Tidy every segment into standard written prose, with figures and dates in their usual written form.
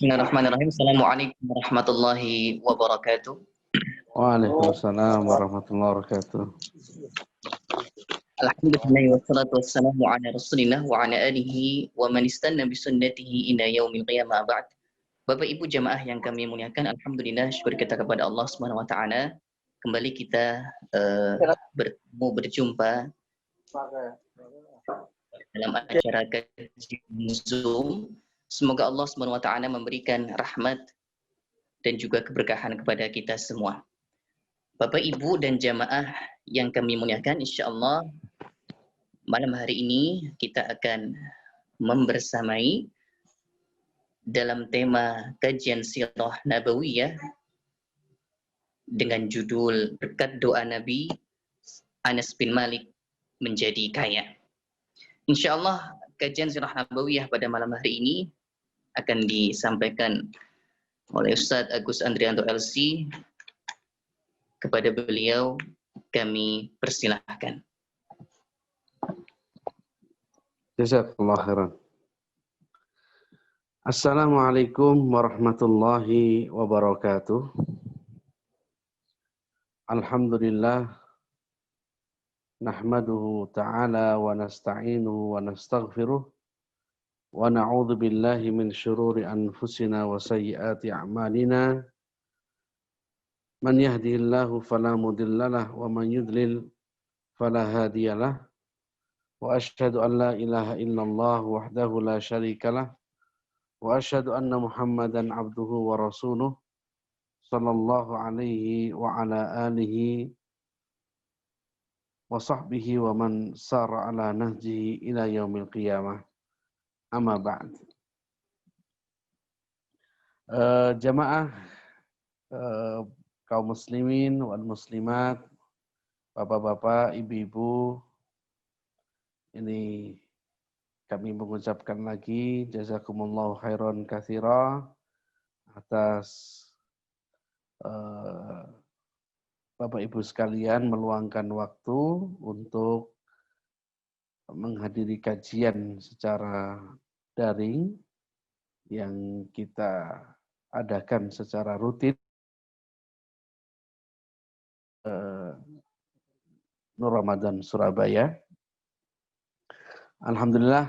Bismillahirrahmanirrahim. Assalamualaikum warahmatullahi wabarakatuh. Waalaikumsalam warahmatullahi wabarakatuh. Alhamdulillah wassalatu wassalamu ala Rasulillah wa ala alihi wa man istanna bi sunnatihi ila yaumil qiyamah ba'd. Bapak Ibu jamaah yang kami muliakan, alhamdulillah syukur kita kepada Allah Subhanahu wa taala. Kembali kita berjumpa dalam acara kajian Zoom. Semoga Allah Subhanahu wa taala memberikan rahmat dan juga keberkahan kepada kita semua. Bapak, Ibu, dan jamaah yang kami muliakan, insya Allah malam hari ini kita akan membersamai dalam tema kajian sirah nabawiyah dengan judul berkat doa Nabi Anas bin Malik menjadi kaya. Insya Allah kajian sirah nabawiyah pada malam hari ini akan disampaikan oleh Ustadz Agus Andrianto LC. Kepada beliau kami persilahkan. Jazakallah khairan. Assalamualaikum warahmatullahi wabarakatuh. Alhamdulillah nahmaduhu ta'ala wa nasta'inuhu wa nastaghfiruh wa na'udzu billahi min syururi anfusina wa sayyiati a'malina. Man yahdihillahu fala mudhillalah wa man yudlil fala hadiyalah. Wa asyhadu an la ilaha illallah wahdahu la syarikalah wa asyhadu anna Muhammadan abduhu wa rasuluh sallallahu alaihi wa ala alihi wa sahbihi wa man sara ala nahjihi ila yaumil qiyamah. Amma ba'd. Jamaah kaum muslimin wal muslimat, bapak-bapak, ibu-ibu, ini kami mengucapkan lagi jazakumullahu khairan katsira atas Bapak Ibu sekalian meluangkan waktu untuk menghadiri kajian secara daring yang kita adakan secara rutin Nur Ramadan Surabaya. Alhamdulillah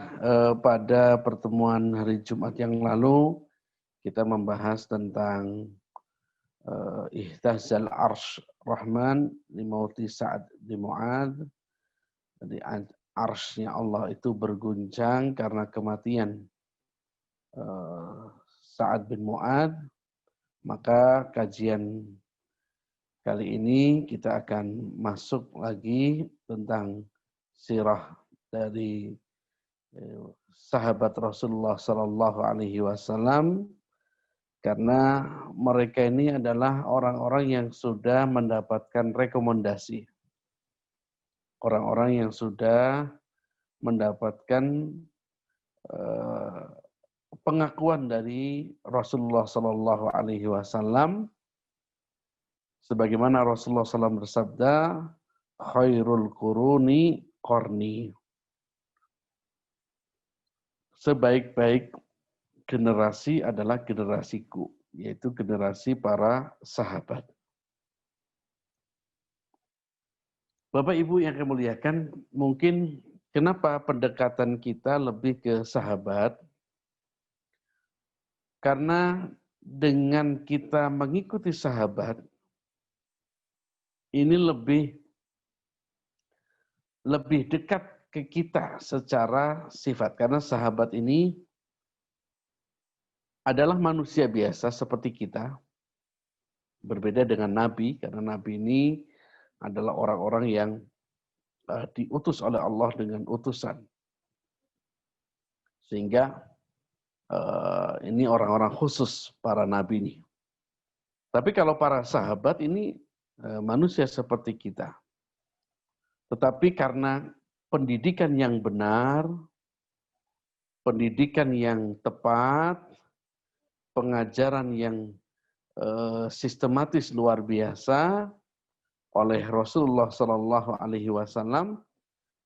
pada pertemuan hari Jumat yang lalu kita membahas tentang Ihtazal Arsh Rahman limauti Sa'ad bin Mu'adz. Jadi arsy-nya Allah itu berguncang karena kematian Sa'ad bin Mu'adz. Maka kajian kali ini kita akan masuk lagi tentang sirah dari sahabat Rasulullah Sallallahu Alaihi Wasallam, karena mereka ini adalah orang-orang yang sudah mendapatkan rekomendasi, orang-orang yang sudah mendapatkan pengakuan dari Rasulullah Sallallahu Alaihi Wasallam. Sebagaimana Rasulullah SAW bersabda, khairul quruni qarni. Sebaik-baik generasi adalah generasiku, yaitu generasi para sahabat. Bapak Ibu yang kami muliakan, mungkin kenapa pendekatan kita lebih ke sahabat? Karena dengan kita mengikuti sahabat, ini lebih dekat ke kita secara sifat. Karena sahabat ini adalah manusia biasa seperti kita. Berbeda dengan Nabi, karena Nabi ini adalah orang-orang yang diutus oleh Allah dengan utusan. Sehingga ini orang-orang khusus para Nabi ini. Tapi kalau para sahabat ini manusia seperti kita. Tetapi karena pendidikan yang benar, pendidikan yang tepat, pengajaran yang sistematis luar biasa oleh Rasulullah Sallallahu Alaihi Wasallam,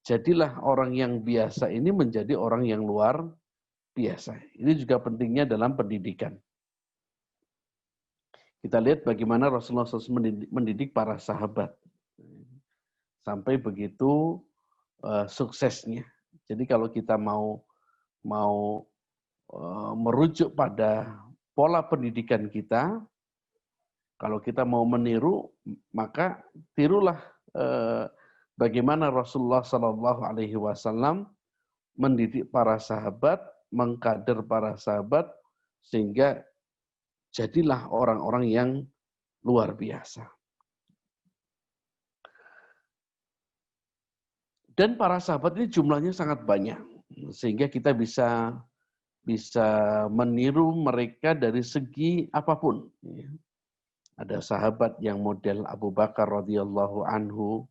jadilah orang yang biasa ini menjadi orang yang luar biasa. Ini juga pentingnya dalam pendidikan. Kita lihat bagaimana Rasulullah SAW mendidik para sahabat. Sampai begitu suksesnya. Jadi kalau kita mau merujuk pada pola pendidikan kita, kalau kita mau meniru, maka tirulah bagaimana Rasulullah SAW mendidik para sahabat, mengkader para sahabat, sehingga jadilah orang-orang yang luar biasa. Dan para sahabat ini jumlahnya sangat banyak, sehingga kita bisa meniru mereka dari segi apapun. Ada sahabat yang model Abu Bakar radhiyallahu anhu,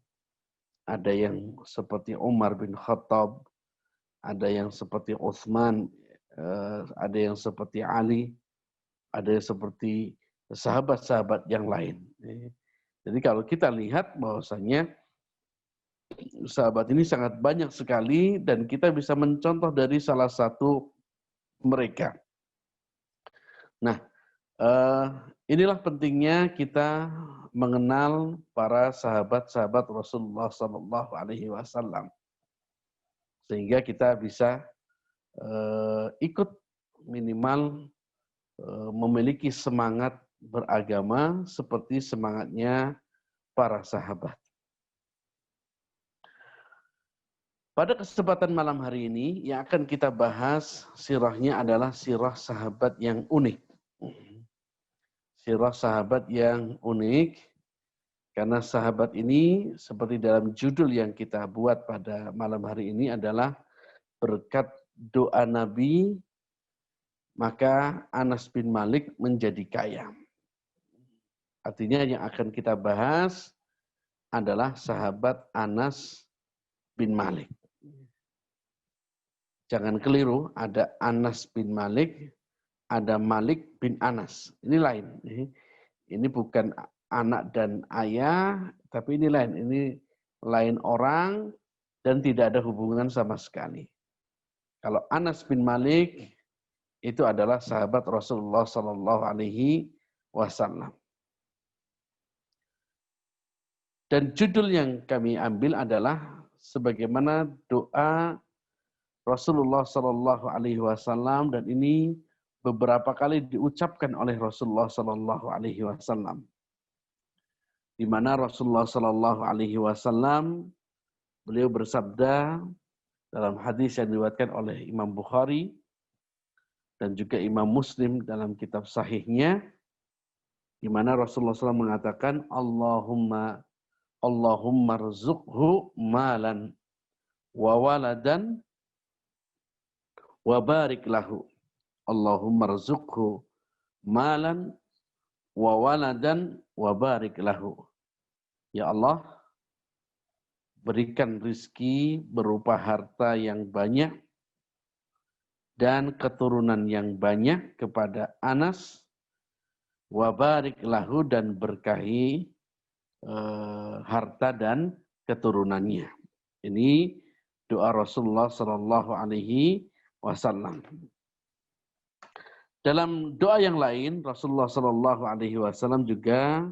ada yang seperti Umar bin Khattab, ada yang seperti Utsman, ada yang seperti Ali, ada yang seperti sahabat-sahabat yang lain. Jadi kalau kita lihat bahwasanya sahabat ini sangat banyak sekali dan kita bisa mencontoh dari salah satu mereka. Nah, inilah pentingnya kita mengenal para sahabat-sahabat Rasulullah SAW, sehingga kita bisa ikut minimal memiliki semangat beragama seperti semangatnya para sahabat. Pada kesempatan malam hari ini yang akan kita bahas sirahnya adalah sirah sahabat yang unik. Sirah sahabat yang unik karena sahabat ini seperti dalam judul yang kita buat pada malam hari ini adalah berkat doa Nabi maka Anas bin Malik menjadi kaya. Artinya yang akan kita bahas adalah sahabat Anas bin Malik. Jangan keliru, ada Anas bin Malik, ada Malik bin Anas. Ini lain. Ini bukan anak dan ayah, tapi ini lain. Ini lain orang dan tidak ada hubungan sama sekali. Kalau Anas bin Malik itu adalah sahabat Rasulullah SAW. Dan judul yang kami ambil adalah sebagaimana doa Rasulullah SAW, dan ini beberapa kali diucapkan oleh Rasulullah SAW. Di mana Rasulullah SAW beliau bersabda dalam hadis yang diriwayatkan oleh Imam Bukhari dan juga Imam Muslim dalam kitab sahihnya, di mana Rasulullah SAW mengatakan Allahumma rzuqhu malan wa waladan wa barik lahu. Allahumma rzuqhu malan wa waladan wa barik lahu. Ya Allah, berikan rizki berupa harta yang banyak dan keturunan yang banyak kepada Anas, wa barik lahu, dan berkahi harta dan keturunannya. Ini doa Rasulullah SAW. Dalam doa yang lain, Rasulullah SAW juga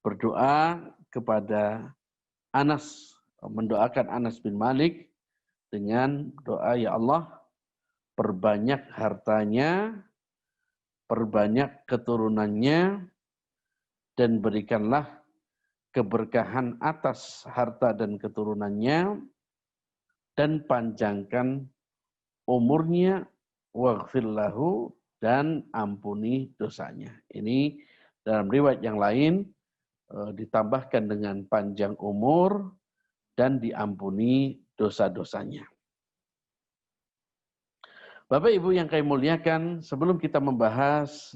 berdoa kepada Anas, mendoakan Anas bin Malik dengan doa, ya Allah, perbanyak hartanya, perbanyak keturunannya, dan berikanlah keberkahan atas harta dan keturunannya, dan panjangkan umurnya, waghfir lahu, dan ampuni dosanya. Ini dalam riwayat yang lain ditambahkan dengan panjang umur dan diampuni dosa-dosanya. Bapak Ibu yang kami muliakan, sebelum kita membahas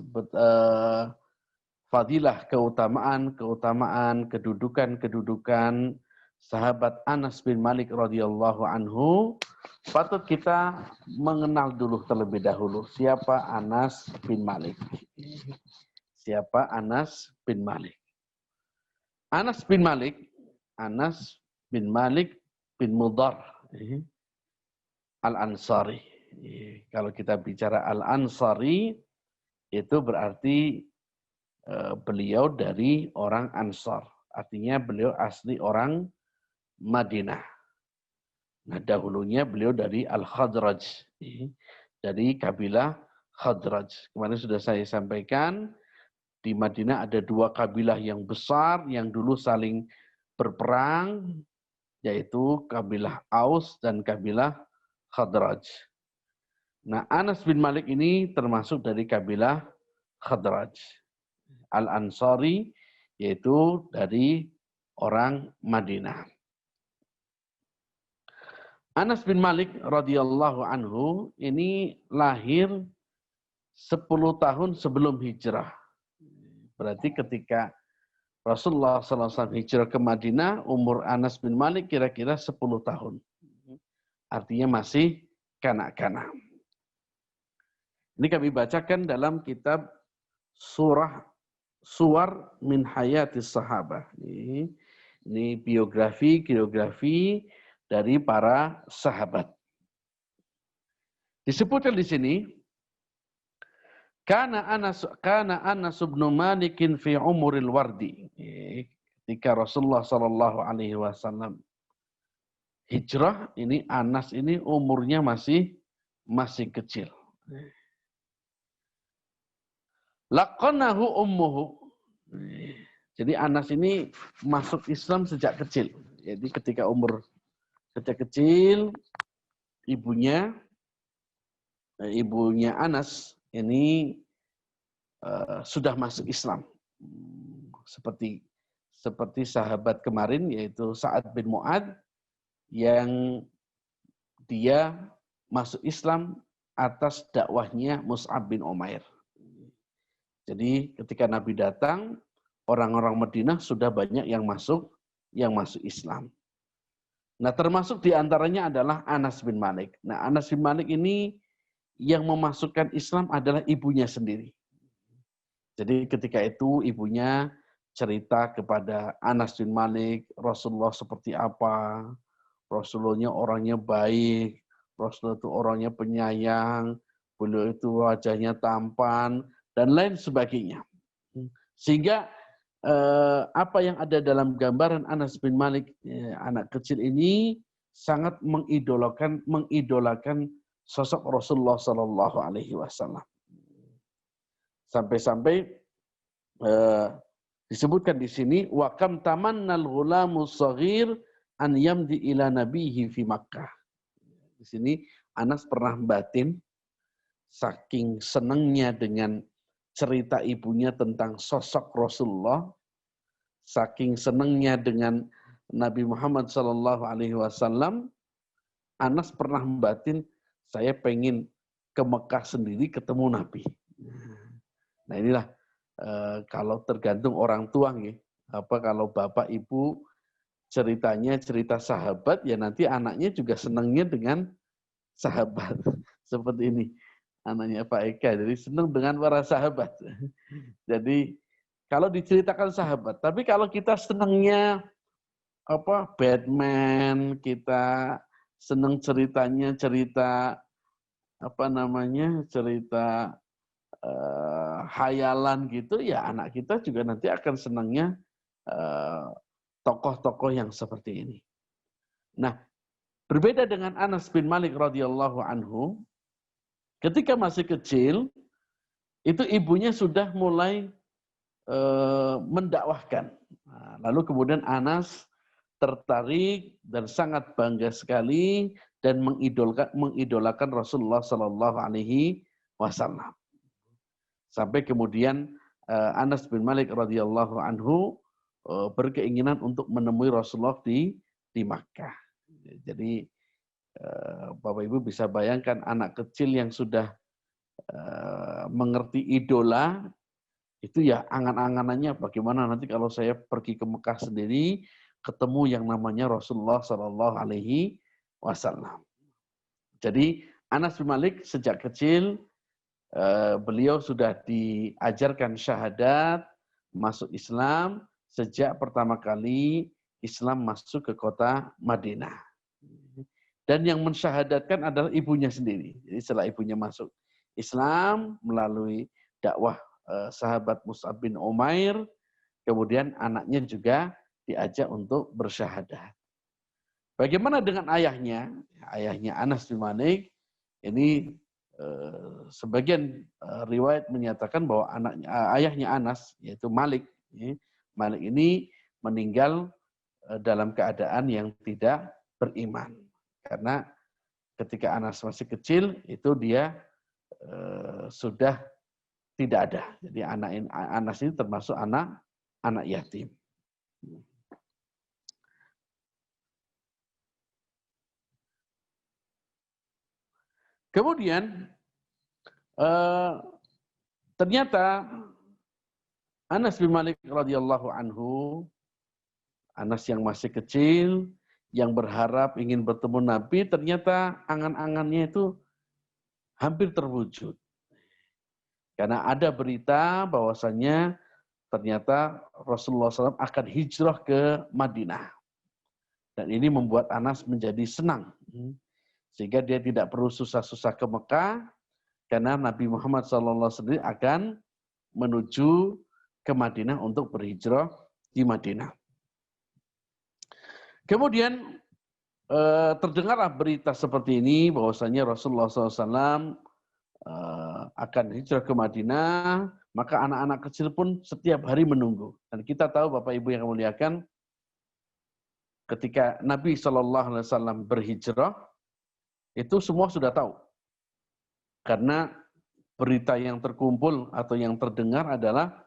fadilah, keutamaan, kedudukan sahabat Anas bin Malik radhiyallahu anhu, patut kita mengenal dulu terlebih dahulu siapa Anas bin Malik. Siapa Anas bin Malik? Anas bin Malik bin Mudhar Al-Ansari. Kalau kita bicara Al-Ansari, itu berarti beliau dari orang Ansor. Artinya beliau asli orang Madinah. Nah, dahulunya beliau dari Al-Khadraj, dari kabilah Khadraj. Kemarin sudah saya sampaikan, di Madinah ada dua kabilah yang besar yang dulu saling berperang, yaitu kabilah Aus dan kabilah Khadraj. Nah, Anas bin Malik ini termasuk dari kabilah Khadraj. Al-Ansari, yaitu dari orang Madinah. Anas bin Malik radhiyallahu anhu ini lahir 10 tahun sebelum hijrah. Berarti ketika Rasulullah SAW hijrah ke Madinah, umur Anas bin Malik kira-kira 10 tahun. Artinya masih kanak-kanak. Ini kami bacakan dalam kitab Suwar min Hayatis Sahabah. Ini biografi dari para sahabat. Disebutkan di sini, Kana Anas bin Malik fi umuril wardi. Ketika Rasulullah sallallahu alaihi wasallam hijrah, ini Anas ini umurnya masih kecil. Laqanahu ummuhu. Jadi Anas ini masuk Islam sejak kecil. Jadi ketika umur sejak kecil, ibunya Anas ini sudah masuk Islam. Seperti sahabat kemarin, yaitu Sa'ad bin Mu'adz, yang dia masuk Islam atas dakwahnya Mus'ab bin Umair. Jadi ketika Nabi datang, orang-orang Madinah sudah banyak yang masuk Islam. Nah, termasuk diantaranya adalah Anas bin Malik. Nah, Anas bin Malik ini yang memasukkan Islam adalah ibunya sendiri. Jadi ketika itu ibunya cerita kepada Anas bin Malik, Rasulullah seperti apa, Rasulullah orangnya baik, Rasulullah itu orangnya penyayang, beliau itu wajahnya tampan, dan lain sebagainya. Sehingga apa yang ada dalam gambaran Anas bin Malik, anak kecil ini sangat mengidolakan sosok Rasulullah Sallallahu Alaihi Wasallam. Sampai-sampai disebutkan di sini, wa kam tamannal ghulamu shaghir an yamdi ila nabihi fi Makkah. Di sini Anas pernah batin saking senangnya dengan cerita ibunya tentang sosok Rasulullah, saking senangnya dengan Nabi Muhammad Sallallahu Alaihi Wasallam, Anas pernah membatin, saya pengen ke Mekah sendiri ketemu Nabi. Nah inilah kalau tergantung orang tua, kalau bapak ibu ceritanya cerita sahabat, ya nanti anaknya juga senangnya dengan sahabat seperti ini. Anaknya Pak Eka, jadi senang dengan para sahabat. Jadi kalau diceritakan sahabat, tapi kalau kita senangnya Batman, kita senang ceritanya cerita hayalan gitu, ya anak kita juga nanti akan senangnya tokoh-tokoh yang seperti ini. Nah, berbeda dengan Anas bin Malik radhiyallahu anhu, ketika masih kecil, itu ibunya sudah mulai mendakwahkan. Nah, lalu kemudian Anas tertarik dan sangat bangga sekali dan mengidolakan Rasulullah Sallallahu Alaihi Wasallam. Sampai kemudian Anas bin Malik radhiyallahu anhu berkeinginan untuk menemui Rasulullah di Makkah. Jadi Bapak Ibu bisa bayangkan anak kecil yang sudah mengerti idola, itu ya angan-anganannya bagaimana nanti kalau saya pergi ke Mekah sendiri ketemu yang namanya Rasulullah Sallallahu Alaihi Wasallam. Jadi Anas bin Malik sejak kecil beliau sudah diajarkan syahadat, masuk Islam sejak pertama kali Islam masuk ke kota Madinah. Dan yang mensyahadatkan adalah ibunya sendiri. Jadi setelah ibunya masuk Islam melalui dakwah sahabat Mus'ab bin Umair, kemudian anaknya juga diajak untuk bersyahadat. Bagaimana dengan ayahnya? Ayahnya Anas bin Malik, ini sebagian riwayat menyatakan bahwa ayahnya Anas, yaitu Malik, Malik ini meninggal dalam keadaan yang tidak beriman. Karena ketika Anas masih kecil, itu dia sudah tidak ada. Jadi Anas ini termasuk anak yatim. Kemudian ternyata Anas bin Malik radhiyallahu anhu, Anas yang masih kecil, yang berharap ingin bertemu Nabi, ternyata angan-angannya itu hampir terwujud. Karena ada berita bahwasannya ternyata Rasulullah SAW akan hijrah ke Madinah. Dan ini membuat Anas menjadi senang. Sehingga dia tidak perlu susah-susah ke Mekah, karena Nabi Muhammad SAW sendiri akan menuju ke Madinah untuk berhijrah di Madinah. Kemudian terdengarlah berita seperti ini, bahwasanya Rasulullah SAW akan hijrah ke Madinah, maka anak-anak kecil pun setiap hari menunggu. Dan kita tahu Bapak Ibu yang muliakan, ketika Nabi SAW berhijrah, itu semua sudah tahu. Karena berita yang terkumpul atau yang terdengar adalah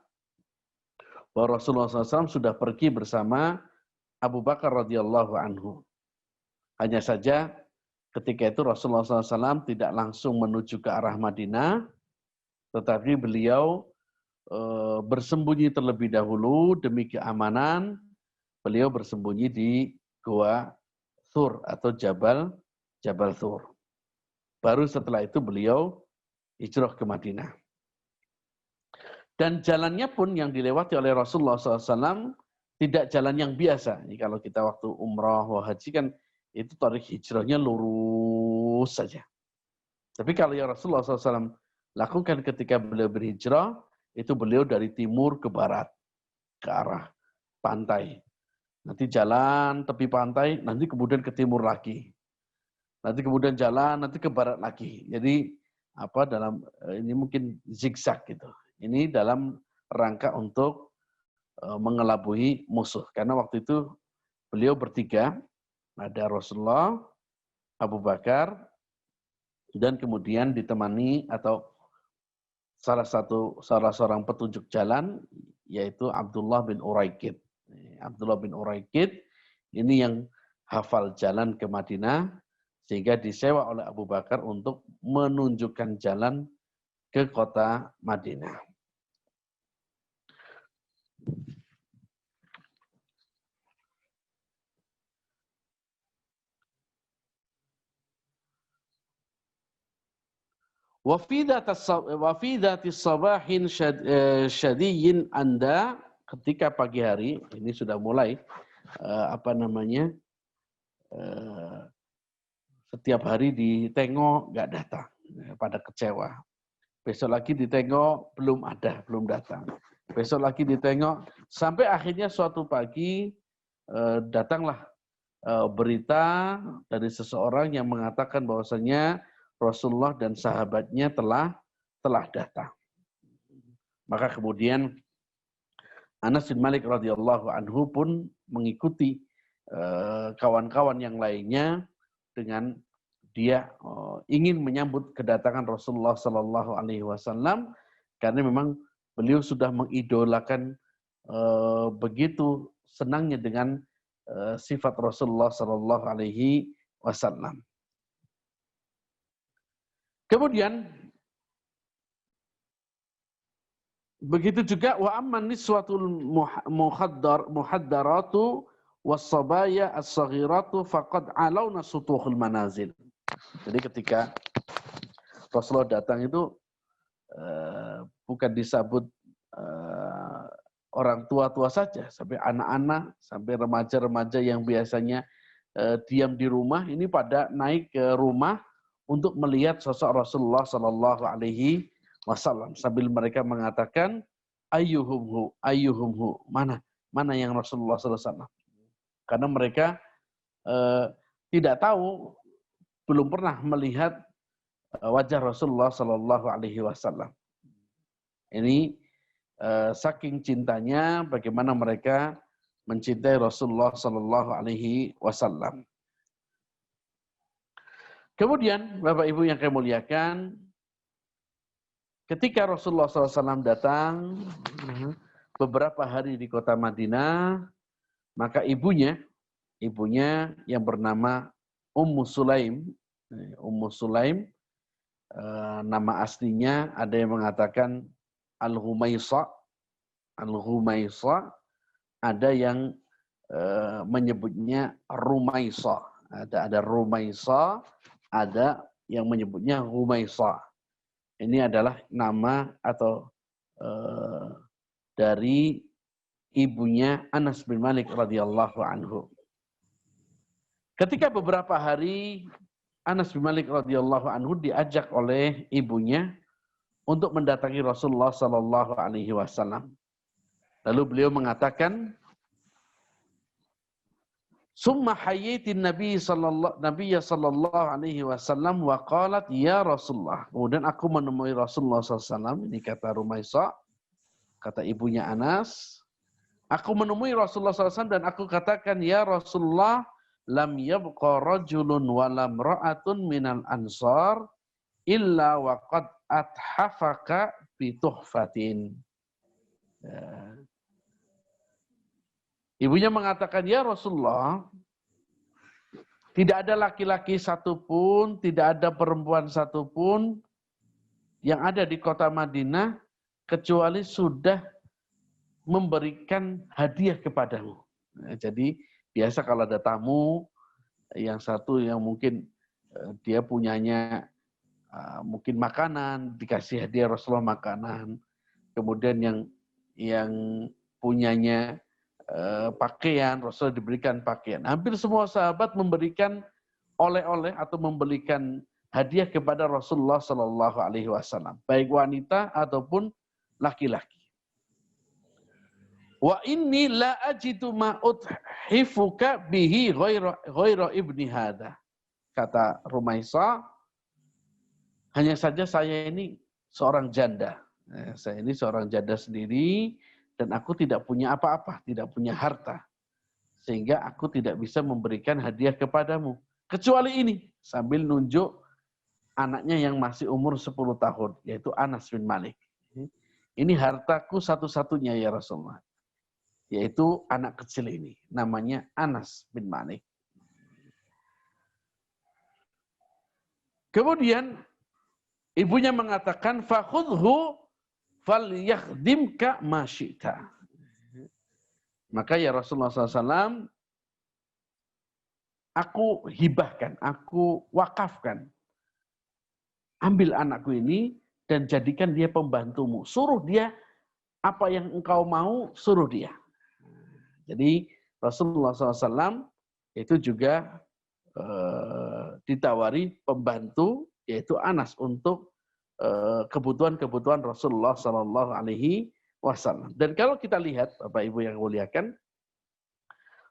bahwa Rasulullah SAW sudah pergi bersama Abu Bakar radhiyallahu anhu. Hanya saja ketika itu Rasulullah SAW tidak langsung menuju ke arah Madinah, tetapi beliau bersembunyi terlebih dahulu demi keamanan. Beliau bersembunyi di Gua Thur atau Jabal Thur. Baru setelah itu beliau hijrah ke Madinah. Dan jalannya pun yang dilewati oleh Rasulullah SAW tidak jalan yang biasa. Ini kalau kita waktu umrah, haji kan itu tarik hijrahnya lurus saja. Tapi kalau yang Rasulullah SAW lakukan ketika beliau berhijrah, itu beliau dari timur ke barat, ke arah pantai. Nanti jalan tepi pantai, nanti kemudian ke timur lagi. Nanti kemudian jalan, nanti ke barat lagi. Jadi ini mungkin zigzag gitu. Ini dalam rangka untuk mengelabui musuh. Karena waktu itu beliau bertiga, ada Rasulullah, Abu Bakar, dan kemudian ditemani atau salah seorang petunjuk jalan, yaitu Abdullah bin Uraikid. Abdullah bin Uraikid ini yang hafal jalan ke Madinah, sehingga disewa oleh Abu Bakar untuk menunjukkan jalan ke kota Madinah. Wa fi dzati sabahin syadiyyin anda, ketika pagi hari, ini sudah mulai setiap hari ditengok nggak datang, pada kecewa. Besok lagi ditengok belum datang. Besok lagi ditengok sampai akhirnya suatu pagi datanglah berita dari seseorang yang mengatakan bahwasanya Rasulullah dan sahabatnya telah datang. Maka kemudian Anas bin Malik radhiyallahu anhu pun mengikuti kawan-kawan yang lainnya dengan dia ingin menyambut kedatangan Rasulullah Sallallahu Alaihi Wasallam, karena memang beliau sudah mengidolakan begitu senangnya dengan sifat Rasulullah Sallallahu Alaihi Wasallam. Kemudian begitu juga wa amman niswatul muhaddaratu was-sabaya as-saghiratu faqad alawna sutuhul manazil. Jadi ketika Rasulullah datang itu bukan disambut orang tua-tua saja, sampai anak-anak, sampai remaja-remaja yang biasanya diam di rumah, ini pada naik ke rumah untuk melihat sosok Rasulullah Sallallahu Alaihi wasallam sambil mereka mengatakan ayyuhumhu ayyuhumhu, mana yang Rasulullah sallallahu alaihi wasallam. Karena mereka tidak tahu, belum pernah melihat wajah Rasulullah sallallahu alaihi wasallam. Ini saking cintanya bagaimana mereka mencintai Rasulullah sallallahu alaihi wasallam. Kemudian Bapak Ibu yang kami muliakan, ketika Rasulullah SAW datang beberapa hari di kota Madinah, maka ibunya yang bernama Ummu Sulaim, nama aslinya ada yang mengatakan Al-Humaisa, ada yang menyebutnya Rumaisa, ada Rumaisa, ada yang menyebutnya Humaisa. Ini adalah nama atau dari ibunya Anas bin Malik radhiyallahu anhu. Ketika beberapa hari Anas bin Malik radhiyallahu anhu diajak oleh ibunya untuk mendatangi Rasulullah sallallahu alaihi wasallam. Lalu beliau mengatakan, "Summa hayyitin Nabi sallallahu alaihi wasallam wa qalat ya Rasulullah." Kemudian aku menemui Rasulullah sallallahu alaihi wasallam, ini kata Rumaisa, kata ibunya Anas. Aku menemui Rasulullah SAW dan aku katakan, ya Rasulullah, lam yabqa rajulun wa lam ra'atun minal ansar illa waqad athafaka bi tuhfatin. Ibunya mengatakan, ya Rasulullah, tidak ada laki-laki satupun, tidak ada perempuan satupun yang ada di kota Madinah kecuali sudah memberikan hadiah kepadamu. Jadi biasa kalau ada tamu, yang satu yang mungkin dia punyanya mungkin makanan, dikasih hadiah Rasulullah makanan. Kemudian yang punyanya pakaian, Rasul diberikan pakaian. Hampir semua sahabat memberikan oleh-oleh atau memberikan hadiah kepada Rasulullah Sallallahu Alaihi Wasallam, baik wanita ataupun laki-laki. Wa inni la ajidu ma uthifuka bihi ghaira ibni hada. Kata Rumaisa, hanya saja saya ini seorang janda. Saya ini seorang janda sendiri dan aku tidak punya apa-apa, tidak punya harta. Sehingga aku tidak bisa memberikan hadiah kepadamu. Kecuali ini, sambil nunjuk anaknya yang masih umur 10 tahun, yaitu Anas bin Malik. Ini hartaku satu-satunya ya Rasulullah. Yaitu anak kecil ini, namanya Anas bin Malik. Kemudian ibunya mengatakan, fakhudhu falyakhdimka ma syi'ta. Maka ya Rasulullah SAW, aku hibahkan, aku wakafkan. Ambil anakku ini dan jadikan dia pembantumu. Suruh dia apa yang engkau mau, suruh dia. Jadi Rasulullah SAW itu juga ditawari pembantu, yaitu Anas, untuk kebutuhan-kebutuhan Rasulullah Sallallahu Alaihi Wasallam. Dan kalau kita lihat, Bapak Ibu yang muliakan,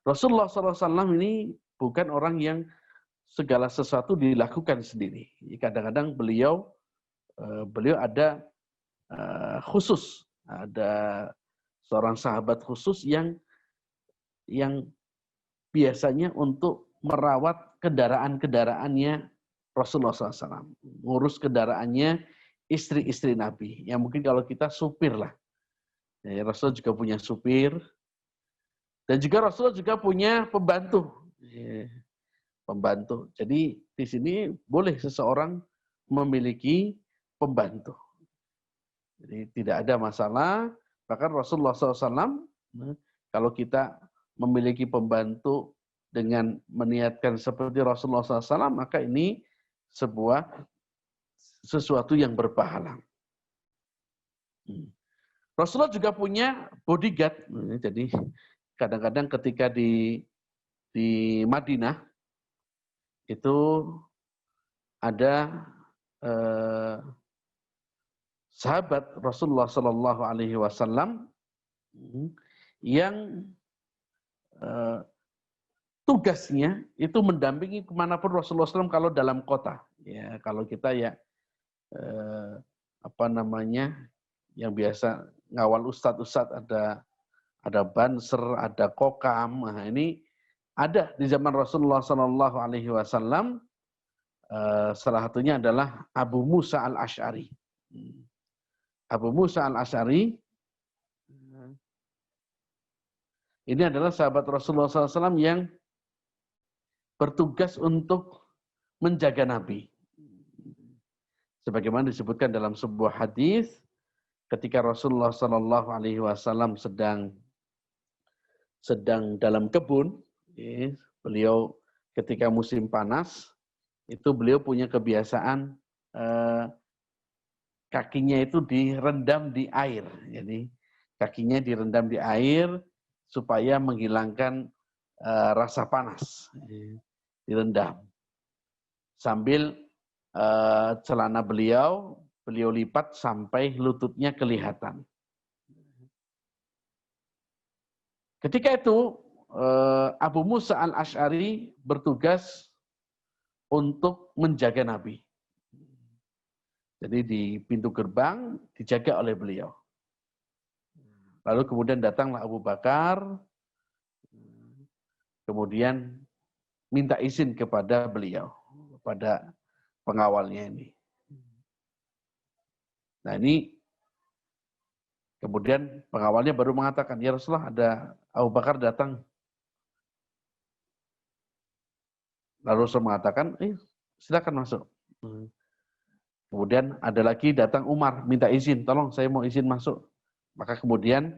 Rasulullah SAW ini bukan orang yang segala sesuatu dilakukan sendiri. Kadang-kadang beliau ada khusus, ada seorang sahabat khusus yang biasanya untuk merawat kendaraan-kendaraannya Rasulullah SAW, ngurus kendaraannya istri-istri Nabi. Ya mungkin kalau kita supir lah. Ya, Rasul juga punya supir. Dan juga Rasulullah juga punya pembantu. Ya, pembantu. Jadi di sini boleh seseorang memiliki pembantu. Jadi tidak ada masalah. Bahkan Rasulullah SAW, kalau kita memiliki pembantu dengan meniatkan seperti Rasulullah SAW, maka ini sesuatu yang berpahala. Rasulullah juga punya bodyguard. Jadi kadang-kadang ketika di Madinah itu ada sahabat Rasulullah Shallallahu Alaihi Wasallam yang tugasnya itu mendampingi kemanapun Rasulullah SAW kalau dalam kota. Ya, kalau kita ya yang biasa ngawal ustadz ada banser, ada kokam. Nah, ini ada di zaman Rasulullah Shallallahu Alaihi Wasallam. Salah satunya adalah Abu Musa al-Ash'ari. Abu Musa al-Ash'ari ini adalah sahabat Rasulullah SAW yang bertugas untuk menjaga Nabi. Sebagaimana disebutkan dalam sebuah hadis, ketika Rasulullah Sallallahu Alaihi Wasallam sedang dalam kebun, beliau ketika musim panas itu beliau punya kebiasaan kakinya itu direndam di air. Jadi kakinya direndam di air supaya menghilangkan rasa panas. Direndam. Sambil celana beliau lipat sampai lututnya kelihatan. Ketika itu Abu Musa al-Ash'ari bertugas untuk menjaga Nabi. Jadi di pintu gerbang dijaga oleh beliau. Lalu kemudian datanglah Abu Bakar, kemudian minta izin kepada beliau, kepada pengawalnya ini. Nah ini kemudian pengawalnya baru mengatakan, ya Rasulullah ada Abu Bakar datang. Lalu Rasul mengatakan, silakan masuk. Kemudian ada lagi datang Umar, minta izin, tolong saya mau izin masuk. Maka kemudian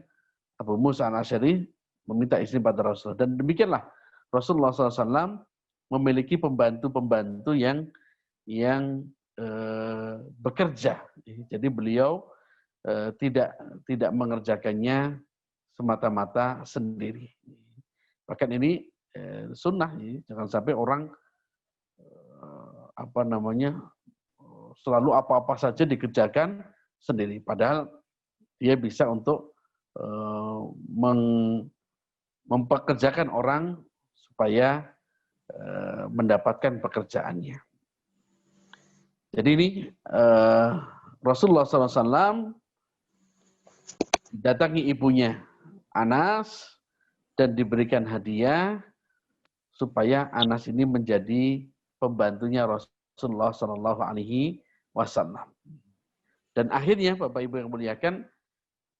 Abu Musa al-Ash'ari meminta izin pada Rasul. Dan demikianlah Rasulullah SAW memiliki pembantu-pembantu yang bekerja. Jadi beliau tidak mengerjakannya semata-mata sendiri. Bahkan ini sunnah, jangan sampai orang selalu apa-apa saja dikerjakan sendiri. Padahal dia bisa untuk mempekerjakan orang supaya mendapatkan pekerjaannya. Jadi ini Rasulullah SAW datangi ibunya Anas dan diberikan hadiah supaya Anas ini menjadi pembantunya Rasulullah Shallallahu Alaihi Wasallam. Dan akhirnya Bapak Ibu yang muliakan,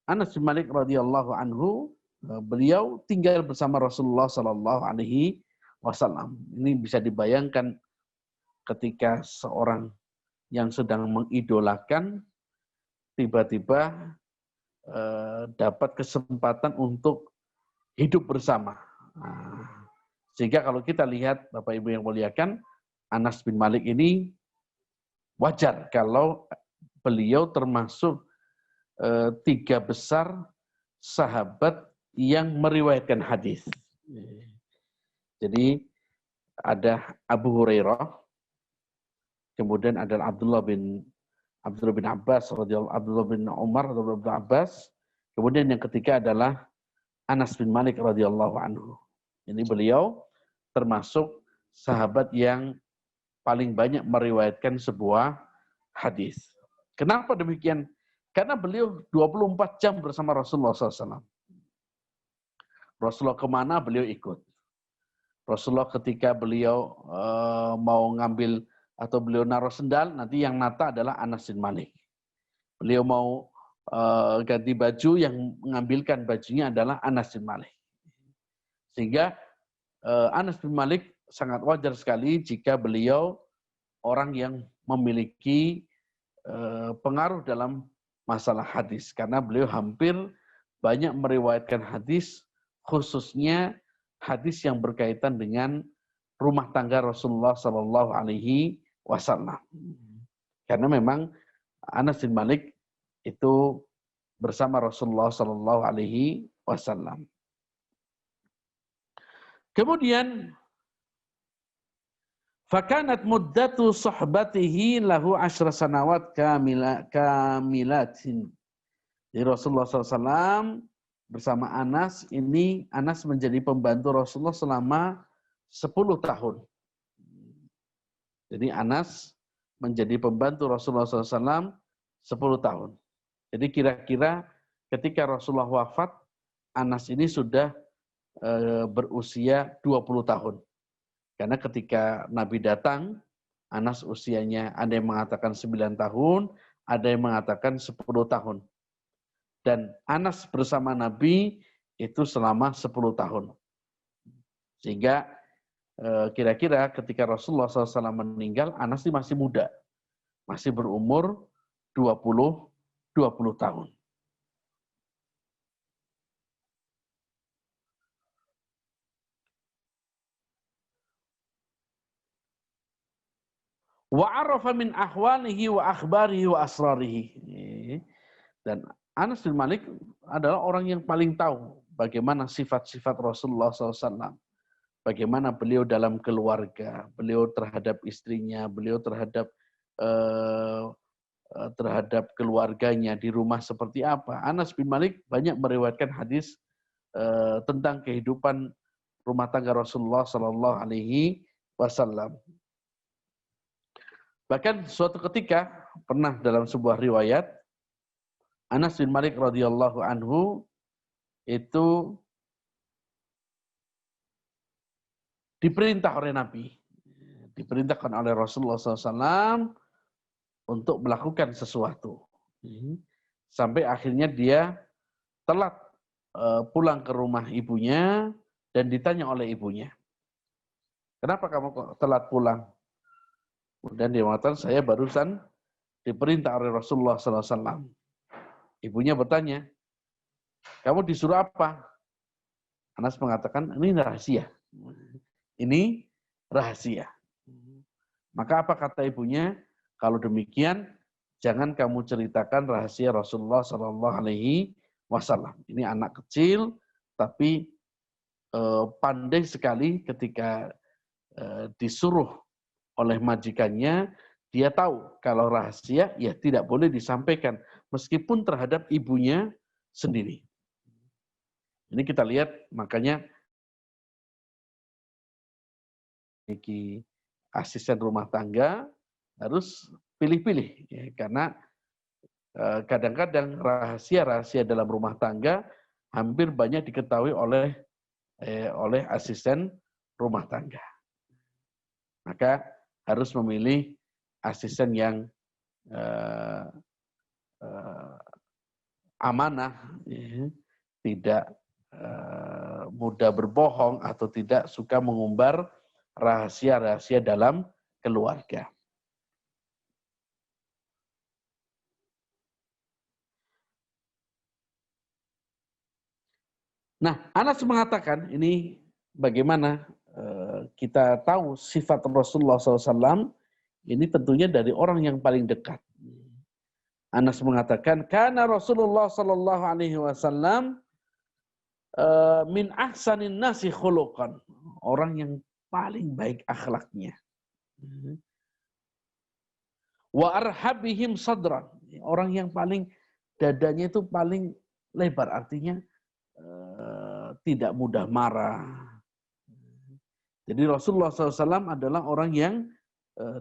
Anas bin Malik radhiyallahu anhu, beliau tinggal bersama Rasulullah Shallallahu Alaihi Wasallam. Ini bisa dibayangkan ketika seorang yang sedang mengidolakan tiba-tiba dapat kesempatan untuk hidup bersama. Sehingga kalau kita lihat Bapak Ibu yang muliakan, Anas bin Malik ini wajar kalau beliau termasuk 3 besar sahabat yang meriwayatkan hadis. Jadi ada Abu Hurairah, kemudian ada Abdullah bin Abbas, Abdullah bin Umar, Abdullah bin Abbas, kemudian yang ketiga adalah Anas bin Malik radhiyallahu anhu. Ini beliau termasuk sahabat yang paling banyak meriwayatkan sebuah hadis. Kenapa demikian? Karena beliau 24 jam bersama Rasulullah SAW. Rasulullah kemana beliau ikut. Rasulullah ketika beliau mau ngambil atau beliau naruh sendal, nanti yang nata adalah Anas bin Malik. Beliau mau ganti baju, yang mengambilkan bajunya adalah Anas bin Malik. Sehingga Anas bin Malik sangat wajar sekali jika beliau orang yang memiliki pengaruh dalam masalah hadis. Karena beliau hampir banyak meriwayatkan hadis, khususnya hadis yang berkaitan dengan rumah tangga Rasulullah Sallallahu Alaihi Wasallam. Karena memang Anas bin Malik itu bersama Rasulullah Sallallahu Alaihi Wasallam. Kemudian Fakanat muddatu sohbatihi lahu asyra sanawat kamilatin. Jadi Rasulullah SAW bersama Anas, Anas menjadi pembantu Rasulullah selama 10 tahun. Jadi Anas menjadi pembantu Rasulullah SAW 10 tahun. Jadi kira-kira ketika Rasulullah wafat, Anas ini sudah berusia 20 tahun. Karena ketika Nabi datang, Anas usianya ada yang mengatakan 9 tahun, ada yang mengatakan 10 tahun. Dan Anas bersama Nabi itu selama 10 tahun. Sehingga kira-kira ketika Rasulullah SAW meninggal, Anas ini masih muda. Masih berumur 20 tahun. Wa arafa min ahwalihi wa akhbarihi wa asrarihi. Dan Anas bin Malik adalah orang yang paling tahu bagaimana sifat-sifat Rasulullah SAW. Bagaimana beliau dalam keluarga, beliau terhadap istrinya, beliau terhadap keluarganya di rumah seperti apa. Anas bin Malik banyak meriwayatkan hadis tentang kehidupan rumah tangga Rasulullah SAW. Bahkan suatu ketika pernah dalam sebuah riwayat Anas bin Malik radhiyallahu anhu itu diperintah oleh Nabi, diperintahkan oleh Rasulullah SAW untuk melakukan sesuatu. Sampai akhirnya dia telat pulang ke rumah ibunya dan ditanya oleh ibunya, "Kenapa kamu kok telat pulang?" Kemudian dia mengatakan, "Saya barusan diperintah oleh Rasulullah SAW." Ibunya bertanya, "Kamu disuruh apa?" Anas mengatakan, "Ini rahasia. Ini rahasia." Maka apa kata ibunya? "Kalau demikian, jangan kamu ceritakan rahasia Rasulullah SAW. Ini anak kecil, tapi pandai sekali ketika disuruh oleh majikannya, dia tahu kalau rahasia ya tidak boleh disampaikan meskipun terhadap ibunya sendiri." Ini kita lihat, makanya memiliki asisten rumah tangga harus pilih-pilih, ya, karena kadang-kadang rahasia-rahasia dalam rumah tangga hampir banyak diketahui oleh asisten rumah tangga. Maka harus memilih asisten yang amanah, ya, tidak mudah berbohong atau tidak suka mengumbar rahasia-rahasia dalam keluarga. Nah, Anas mengatakan ini bagaimana kita tahu sifat Rasulullah SAW ini tentunya dari orang yang paling dekat. Anas mengatakan, "Kana Rasulullah sallallahu alaihi wasallam min ahsanin nasi khuluqan." Orang yang paling baik akhlaknya. Wa arhabihim sadran. Orang yang paling dadanya itu paling lebar, artinya tidak mudah marah. Jadi Rasulullah SAW adalah orang yang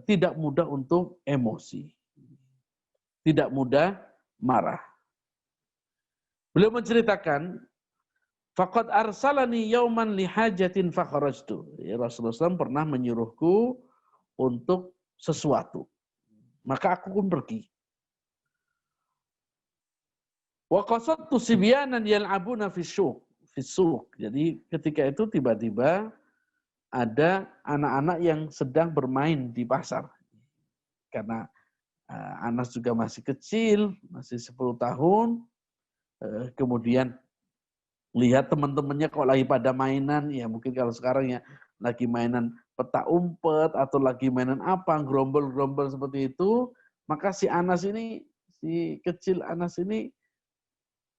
tidak mudah untuk emosi. Tidak mudah marah. Beliau menceritakan, "Faqad arsalani yauman lihajatin fakharajtu." Rasulullah SAW pernah menyuruhku untuk sesuatu. Maka aku pun pergi. Wa qasadtu sibyanan yal'abuna fis-suq. Jadi ketika itu tiba-tiba ada anak-anak yang sedang bermain di pasar. Karena Anas juga masih kecil, masih 10 tahun. Kemudian lihat teman-temannya kok lagi pada mainan, ya mungkin kalau sekarang ya lagi mainan petak umpet atau lagi mainan apa, gerombol-gerombol seperti itu, maka si kecil Anas ini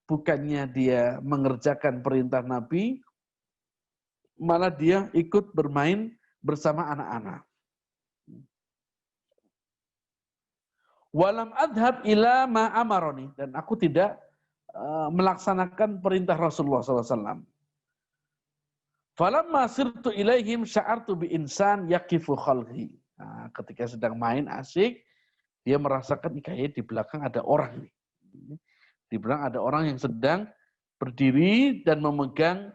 bukannya dia mengerjakan perintah Nabi, malah dia ikut bermain bersama anak-anak. Walam adhab ila ma amaroni, dan aku tidak melaksanakan perintah Rasulullah SAW. Falamma sirtu ilaihim sya'artu bi insan yaqifu khalqi. Nah, ketika sedang main asik, dia merasakan kayak di belakang ada orang nih. Di belakang ada orang yang sedang berdiri dan memegang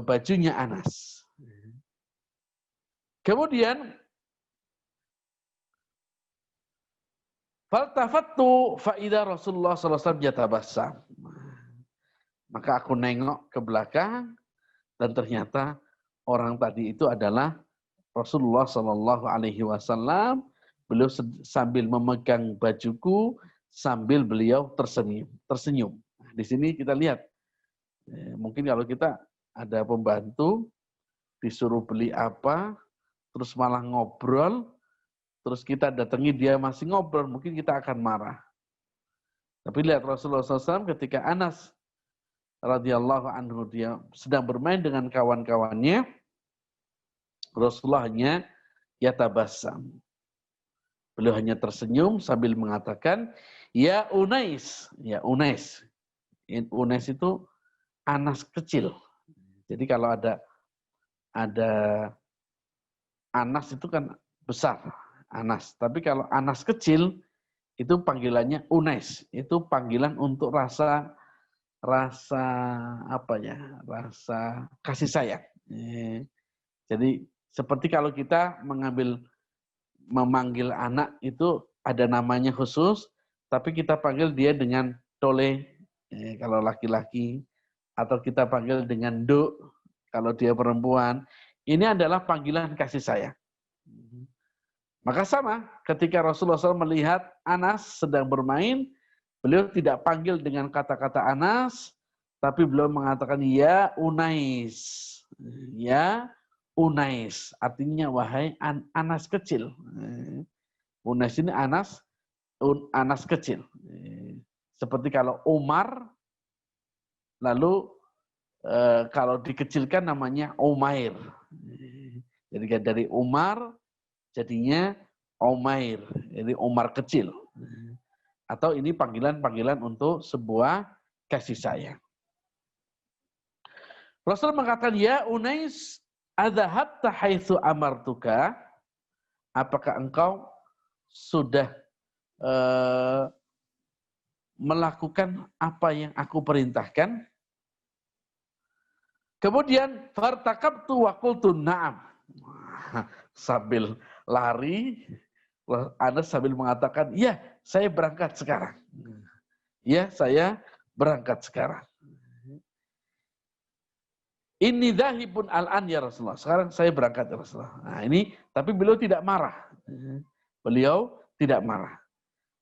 bajunya Anas. Kemudian faltafattu fa idza Rasulullah sallallahu alaihi wasallam yatabassam. Maka aku nengok ke belakang dan ternyata orang tadi itu adalah Rasulullah sallallahu alaihi wasallam. Beliau sambil memegang bajuku sambil beliau tersenyum. Di sini kita lihat, mungkin kalau kita ada pembantu disuruh beli apa, terus malah ngobrol, terus kita datangi dia masih ngobrol, mungkin kita akan marah. Tapi lihat Rasulullah SAW ketika Anas radhiyallahu anhu dia sedang bermain dengan kawan-kawannya, Rasulullah hanya yatabassam. Beliau hanya tersenyum sambil mengatakan, ya Unais, ya Unais. Unais itu Anas kecil. Jadi kalau ada Anas itu kan besar, Anas. Tapi kalau Anas kecil itu panggilannya Unais. Itu panggilan untuk rasa apa ya? Rasa kasih sayang. Jadi seperti kalau kita memanggil anak itu ada namanya khusus, tapi kita panggil dia dengan tole kalau laki-laki, atau kita panggil dengan do kalau dia perempuan. Ini adalah panggilan kasih sayang. Maka sama, ketika Rasulullah SAW melihat Anas sedang bermain, beliau tidak panggil dengan kata-kata Anas, tapi beliau mengatakan ya Unais. Ya Unais, artinya wahai Anas kecil. Unais ini Anas kecil. Seperti kalau Umar, lalu kalau dikecilkan namanya Umair. Jadi dari Umar jadinya Umair, jadi Umar kecil. Atau ini panggilan-panggilan untuk sebuah kasih sayang. Rasul mengatakan, ya Unais, adzahabta haitsu amartuka? Apakah engkau sudah melakukan apa yang aku perintahkan? Kemudian fartaqabtu wa qultu na'am. Sambil lari, Anas sambil mengatakan, ya saya berangkat sekarang. Ya saya berangkat sekarang. Ini dhahibun al-an ya Rasulullah. Sekarang saya berangkat ya Rasulullah. Nah ini, tapi beliau tidak marah. Beliau tidak marah.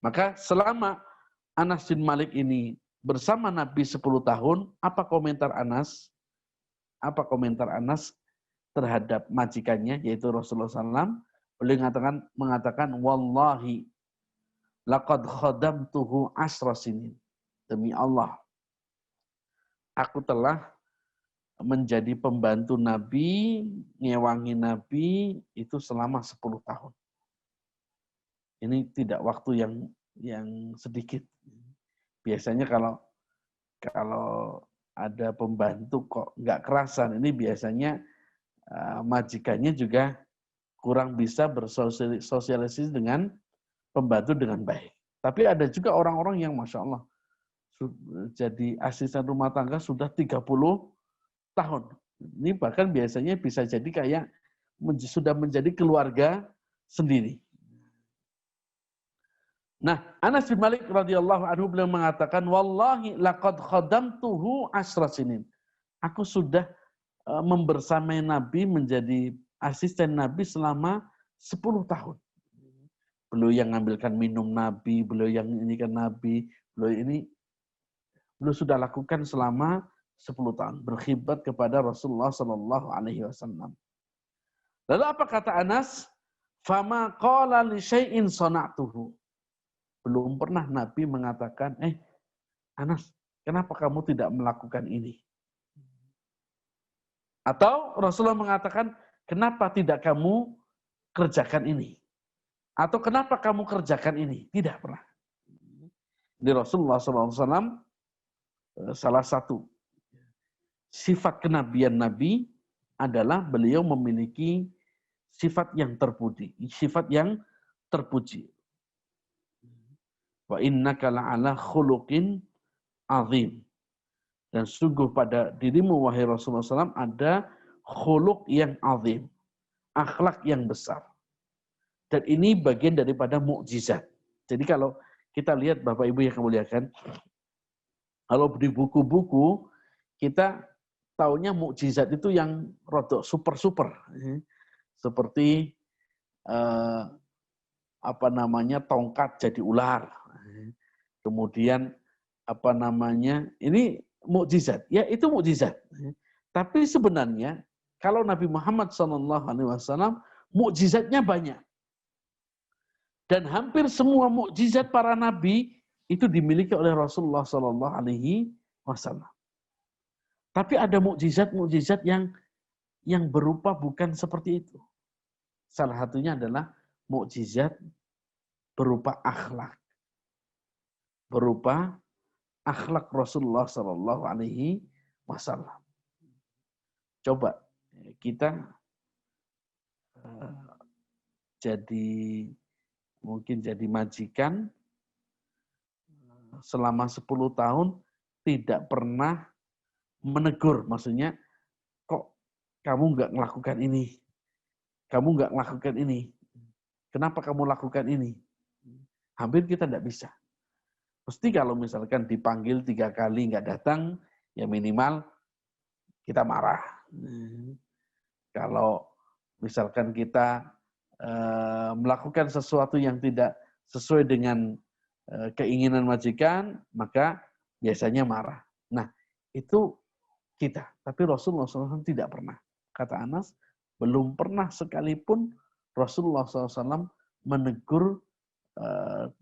Maka selama Anas bin Malik ini bersama Nabi 10 tahun, apa komentar Anas? Apa komentar Anas terhadap majikannya, yaitu Rasulullah SAW? Beliau mengatakan, wallahi laqad khadamtuhu asra sinin. Demi Allah, aku telah menjadi pembantu Nabi, ngewangi Nabi itu selama 10 tahun. Ini tidak waktu yang sedikit. Biasanya kalau ada pembantu kok nggak kerasan, ini biasanya majikannya juga kurang bisa bersosialisasi dengan pembantu dengan baik. Tapi ada juga orang-orang yang Masya Allah jadi asisten rumah tangga sudah 30 tahun. Ini bahkan biasanya bisa jadi kayak sudah menjadi keluarga sendiri. Nah, Anas bin Malik radhiyallahu anhu beliau mengatakan, wallahi laqad khadamtuhu asra sinin. Aku sudah membersamai Nabi, menjadi asisten Nabi selama 10 tahun. Beliau yang ngambilkan minum Nabi, beliau yang ini kan Nabi, beliau sudah lakukan selama 10 tahun, berkhidmat kepada Rasulullah sallallahu alaihi wasallam. Lalu apa kata Anas? Fama qala li syai'in sana'tuhu. Belum pernah Nabi mengatakan, Anas, kenapa kamu tidak melakukan ini? Atau Rasulullah mengatakan, kenapa tidak kamu kerjakan ini? Atau kenapa kamu kerjakan ini? Tidak pernah. Di Rasulullah SAW salah satu sifat kenabian Nabi adalah beliau memiliki sifat yang terpuji. Sifat yang terpuji. Wa innaka la'ala khuluqin azim. Dan sungguh pada dirimu wahai Rasulullah SAW ada khuluq yang azim. Akhlak yang besar. Dan ini bagian daripada mukjizat. Jadi kalau kita lihat Bapak Ibu yang kemuliakan, kalau di buku-buku kita taunya mukjizat itu yang rodok super-super. Seperti tongkat jadi ular. Kemudian ini mukjizat. Ya itu mukjizat. Tapi sebenarnya kalau Nabi Muhammad SAW mukjizatnya banyak. Dan hampir semua mukjizat para nabi itu dimiliki oleh Rasulullah SAW. Tapi ada mukjizat-mukjizat yang berupa bukan seperti itu. Salah satunya adalah mukjizat berupa akhlak. Berupa akhlak Rasulullah SAW. Coba kita mungkin jadi majikan selama 10 tahun tidak pernah menegur. Maksudnya, kok kamu nggak melakukan ini? Kamu nggak melakukan ini. Kenapa kamu lakukan ini? Hampir kita tidak bisa. Mesti kalau misalkan dipanggil 3 kali nggak datang, ya minimal kita marah. Kalau misalkan kita melakukan sesuatu yang tidak sesuai dengan keinginan majikan, maka biasanya marah. Nah, itu kita. Tapi Rasulullah SAW tidak pernah. Kata Anas, belum pernah sekalipun Rasulullah SAW menegur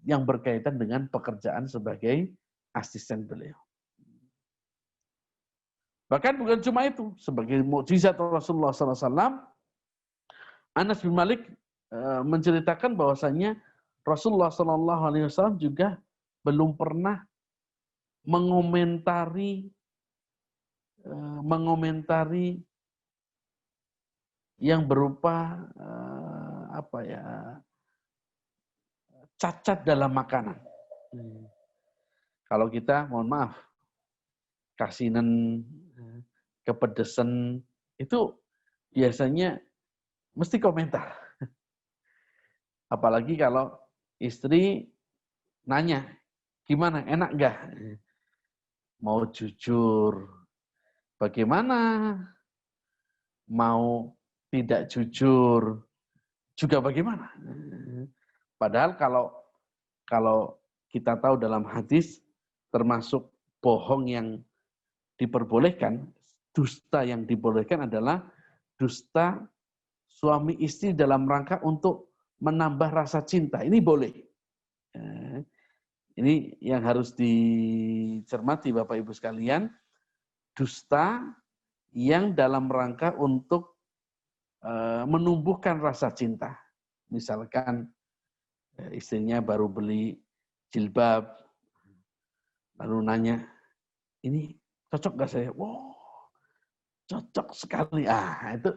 yang berkaitan dengan pekerjaan sebagai asisten beliau. Bahkan bukan cuma itu. Sebagai mukjizat Rasulullah SAW, Anas bin Malik menceritakan bahwasannya Rasulullah SAW juga belum pernah mengomentari yang berupa cacat dalam makanan. Kalau kita, mohon maaf, kasinan, kepedesan, itu biasanya mesti komentar. Apalagi kalau istri nanya, gimana, enak enggak? Mau jujur, bagaimana? Mau tidak jujur, juga bagaimana? Padahal kalau kita tahu dalam hadis, termasuk bohong yang diperbolehkan, dusta yang dibolehkan adalah dusta suami istri dalam rangka untuk menambah rasa cinta. Ini boleh. Ini yang harus dicermati Bapak Ibu sekalian. Dusta yang dalam rangka untuk menumbuhkan rasa cinta. Misalkan istrinya baru beli jilbab, lalu nanya, ini cocok gak saya? Wow, cocok sekali. Itu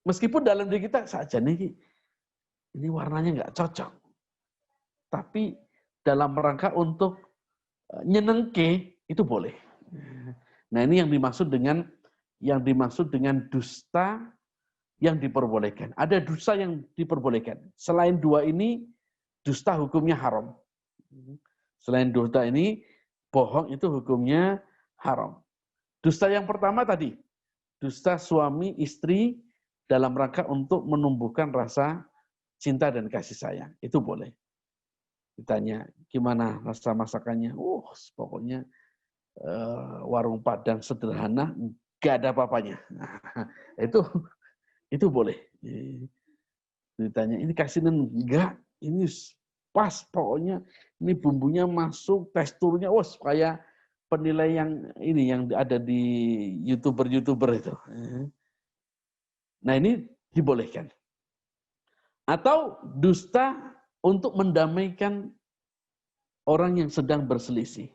meskipun dalam diri kita saja nih, ini warnanya nggak cocok. Tapi dalam rangka untuk nyenengke, itu boleh. Nah ini yang dimaksud dengan dusta yang diperbolehkan. Ada dusta yang diperbolehkan. Selain 2 ini, dusta hukumnya haram. Selain dusta ini, bohong itu hukumnya haram. Dusta yang pertama tadi, dusta suami istri dalam rangka untuk menumbuhkan rasa cinta dan kasih sayang. Itu boleh. Ditanya, gimana rasa masakannya? Pokoknya warung Padang sederhana, gak ada apa-apanya. Nah, itu boleh. Ditanya, ini kasinan? Enggak, ini pas pokoknya. Ini bumbunya masuk, teksturnya, kayak penilai yang ada di YouTuber itu. Nah ini dibolehkan. Atau dusta untuk mendamaikan orang yang sedang berselisih.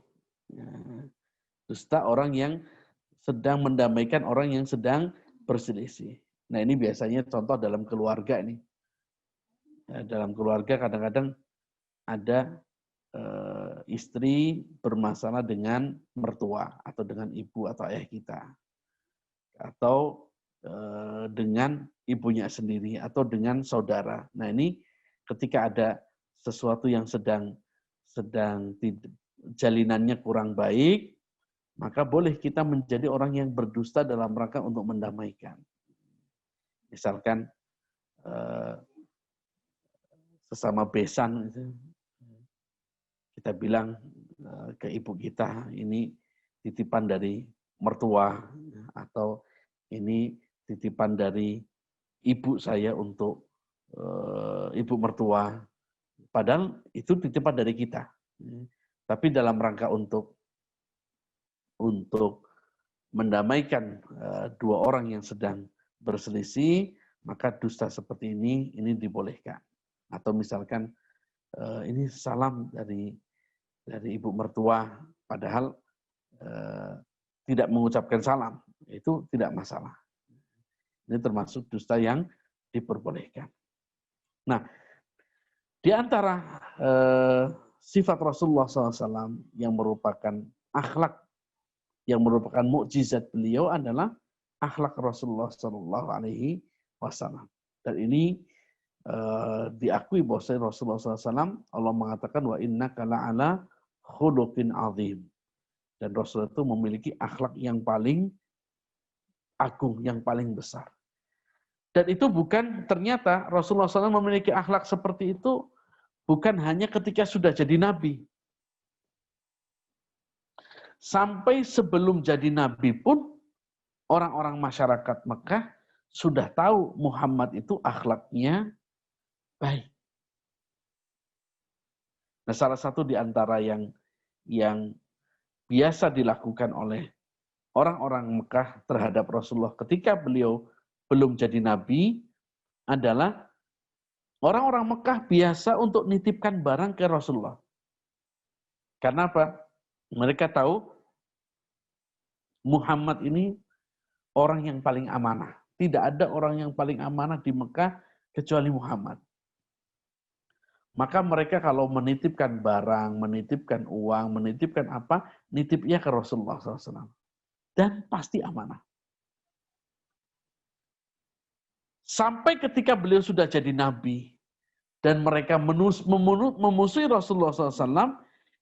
Dusta orang yang sedang mendamaikan orang yang sedang berselisih. Nah ini biasanya contoh dalam keluarga nih. Dalam keluarga kadang-kadang ada istri bermasalah dengan mertua atau dengan ibu atau ayah kita. Atau dengan ibunya sendiri atau dengan saudara. Nah ini ketika ada sesuatu yang sedang jalinannya kurang baik, maka boleh kita menjadi orang yang berdusta dalam rangka untuk mendamaikan. Misalkan sesama besan, kita bilang ke ibu kita, ini titipan dari mertua, atau ini titipan dari ibu saya untuk ibu mertua. Padahal itu titipan dari kita. Tapi dalam rangka untuk mendamaikan dua orang yang sedang berselisih, maka dusta seperti ini dibolehkan. Atau misalkan ini salam dari ibu mertua, padahal tidak mengucapkan salam, itu tidak masalah. Ini termasuk dusta yang diperbolehkan. Nah, di antara sifat Rasulullah SAW yang merupakan akhlak, yang merupakan mukjizat beliau adalah akhlak Rasulullah SAW. Dan ini diakui bahwa Rasulullah SAW, Allah mengatakan wa innaka la'ala khuluqin azim. Dan Rasul itu memiliki akhlak yang paling agung, yang paling besar. Dan itu bukan, ternyata Rasulullah SAW memiliki akhlak seperti itu bukan hanya ketika sudah jadi nabi. Sampai sebelum jadi nabi pun orang-orang masyarakat Mekah sudah tahu Muhammad itu akhlaknya baik. Nah, salah satu di antara yang biasa dilakukan oleh orang-orang Mekah terhadap Rasulullah ketika beliau belum jadi nabi adalah orang-orang Mekah biasa untuk nitipkan barang ke Rasulullah. Karena apa? Mereka tahu Muhammad ini orang yang paling amanah. Tidak ada orang yang paling amanah di Mekah kecuali Muhammad. Maka mereka kalau menitipkan barang, menitipkan uang, menitipkan apa, nitipnya ke Rasulullah SAW. Dan pasti amanah. Sampai ketika beliau sudah jadi nabi, dan mereka memusuhi Rasulullah SAW,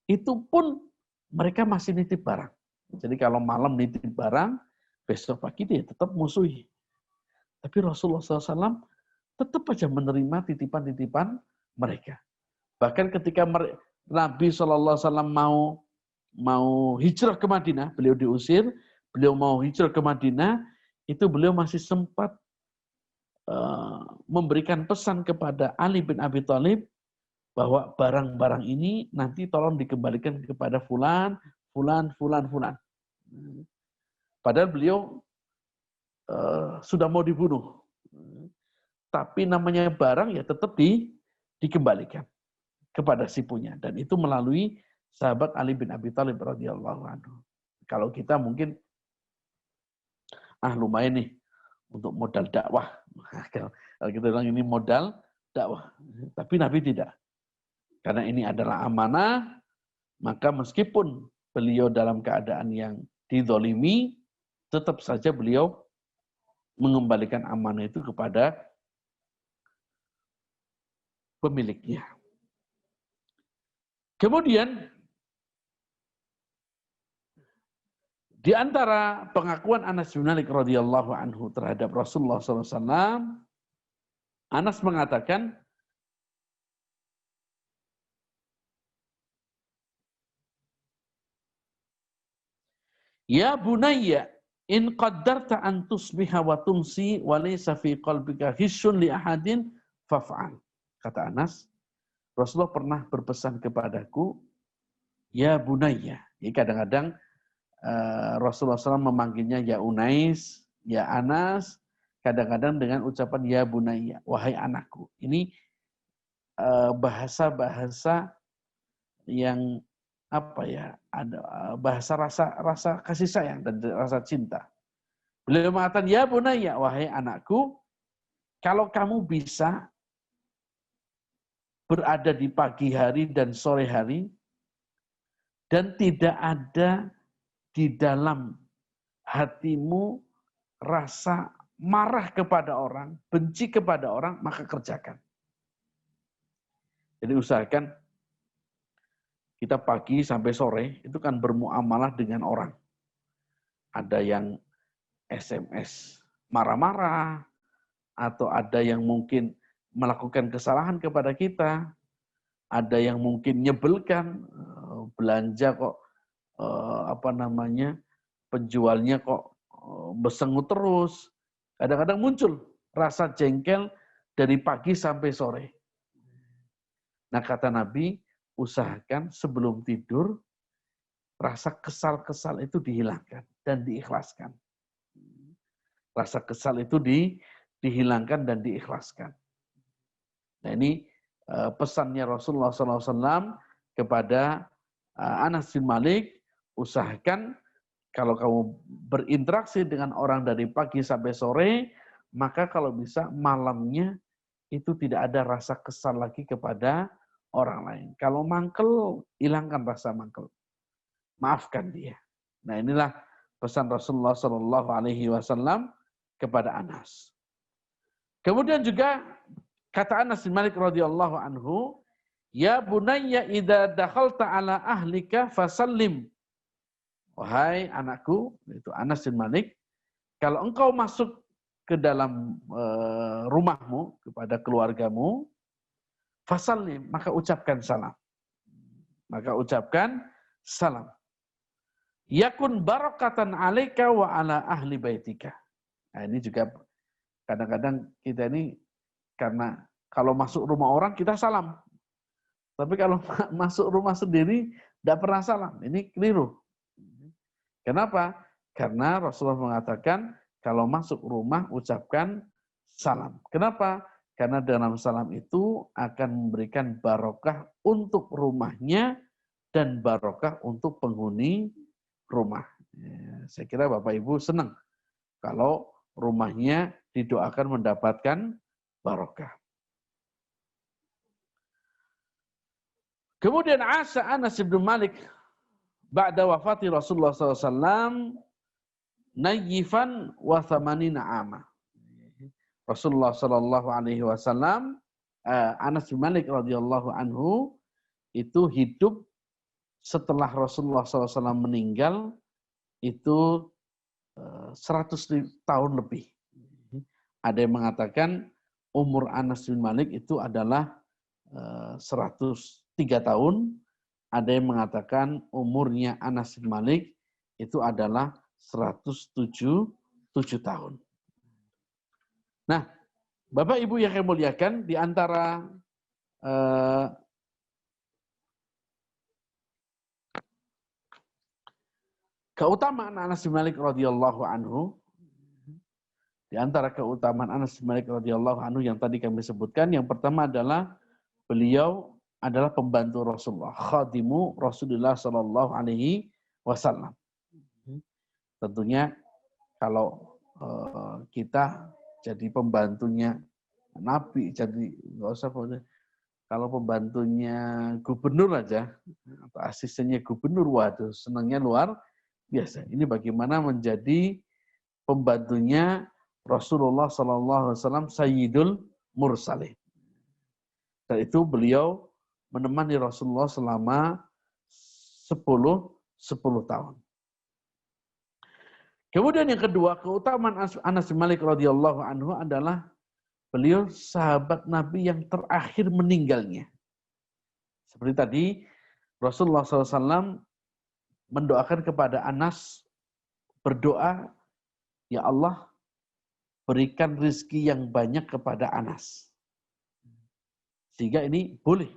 itu pun mereka masih nitip barang. Jadi kalau malam nitip barang, besok pagi dia tetap musuhi. Tapi Rasulullah SAW tetap saja menerima titipan-titipan mereka. Bahkan ketika Nabi SAW mau hijrah ke Madinah, beliau diusir, beliau mau hijrah ke Madinah, itu beliau masih sempat memberikan pesan kepada Ali bin Abi Thalib bahwa barang-barang ini nanti tolong dikembalikan kepada fulan. Padahal beliau sudah mau dibunuh. Tapi namanya barang ya tetap dikembalikan kepada si punya, dan itu melalui sahabat Ali bin Abi Thalib radhiyallahu anhu. Kalau kita mungkin lumayan nih untuk modal dakwah. Kalau kita bilang ini modal dakwah, tapi Nabi tidak. Karena ini adalah amanah, maka meskipun beliau dalam keadaan yang dizalimi, tetap saja beliau mengembalikan amanah itu kepada pemiliknya. Kemudian di antara pengakuan Anas bin Malik radhiyallahu anhu terhadap Rasulullah SAW, Anas mengatakan, "Ya bunayya, in qaddarta an tusbiha wa tumsi wa laysa fi qalbika hisyun li ahadin faf'al." Kata Anas, Rasulullah pernah berpesan kepadaku, "Ya bunayya." Jadi kadang-kadang Rasulullah SAW memanggilnya ya Unais, ya Anas, kadang-kadang dengan ucapan ya bunayya, wahai anakku. Ini bahasa-bahasa yang apa ya, ada bahasa rasa kasih sayang dan rasa cinta. Beliau mengatakan, ya bunayya, wahai anakku, kalau kamu bisa berada di pagi hari dan sore hari dan tidak ada di dalam hatimu rasa marah kepada orang, benci kepada orang, maka kerjakan. Jadi usahakan kita pagi sampai sore itu kan bermuamalah dengan orang. Ada yang SMS marah-marah, atau ada yang mungkin melakukan kesalahan kepada kita, ada yang mungkin nyebelkan, belanja kok penjualnya kok bersengut terus. Kadang-kadang muncul rasa jengkel dari pagi sampai sore. Nah, kata Nabi, usahakan sebelum tidur rasa kesal-kesal itu dihilangkan dan diikhlaskan. Rasa kesal itu dihilangkan dan diikhlaskan. Nah, ini pesannya Rasulullah SAW kepada Anas bin Malik, usahakan kalau kamu berinteraksi dengan orang dari pagi sampai sore, maka kalau bisa malamnya itu tidak ada rasa kesal lagi kepada orang lain. Kalau mangkel, hilangkan rasa mangkel. Maafkan dia. Nah, inilah pesan Rasulullah SAW kepada Anas. Kemudian juga kata Anas bin Malik radhiyallahu anhu, ya bunayya idza dakhalta ala ahlika fasallim. Wahai anakku, itu Anas bin Malik, kalau engkau masuk ke dalam rumahmu, kepada keluargamu, fasallim, maka ucapkan salam. Maka ucapkan salam. Yakun barakatan alaika wa ala ahli baitika. Nah, ini juga kadang-kadang kita ini, karena kalau masuk rumah orang kita salam. Tapi kalau masuk rumah sendiri tidak pernah salam. Ini keliru. Kenapa? Karena Rasulullah mengatakan kalau masuk rumah ucapkan salam. Kenapa? Karena dalam salam itu akan memberikan barokah untuk rumahnya dan barokah untuk penghuni rumah. Ya, saya kira Bapak Ibu senang kalau rumahnya didoakan mendapatkan barokah. Kemudian Asa Anas bin Malik ba'da wafati Rasulullah SAW nayyifan wa thamanina ama. Rasulullah SAW, Anas bin Malik radhiyallahu anhu itu hidup setelah Rasulullah SAW meninggal itu 100 tahun lebih. Ada yang mengatakan umur Anas bin Malik itu adalah 103 tahun. Ada yang mengatakan umurnya Anas bin Malik itu adalah 107 tahun. Nah, Bapak Ibu yang saya muliakan, di antara keutamaan Anas bin Malik radhiyallahu anhu, di antara keutamaan Anas bin Malik radhiyallahu anhu yang tadi kami sebutkan, yang pertama adalah beliau adalah pembantu Rasulullah, khadimu Rasulullah sallallahu alaihi wasallam. Tentunya kalau kita jadi pembantunya Nabi, jadi nggak usah, kalau pembantunya gubernur aja atau asistennya gubernur, waduh senangnya luar biasa. Ini bagaimana menjadi pembantunya Rasulullah sallallahu alaihi wasallam, Sayyidul Mursalin. Dan itu beliau menemani Rasulullah selama 10 tahun. Kemudian yang kedua, keutamaan Anas bin Malik radhiyallahu anhu adalah beliau sahabat Nabi yang terakhir meninggalnya. Seperti tadi Rasulullah SAW mendoakan kepada Anas, berdoa, ya Allah berikan rezeki yang banyak kepada Anas. Sehingga ini boleh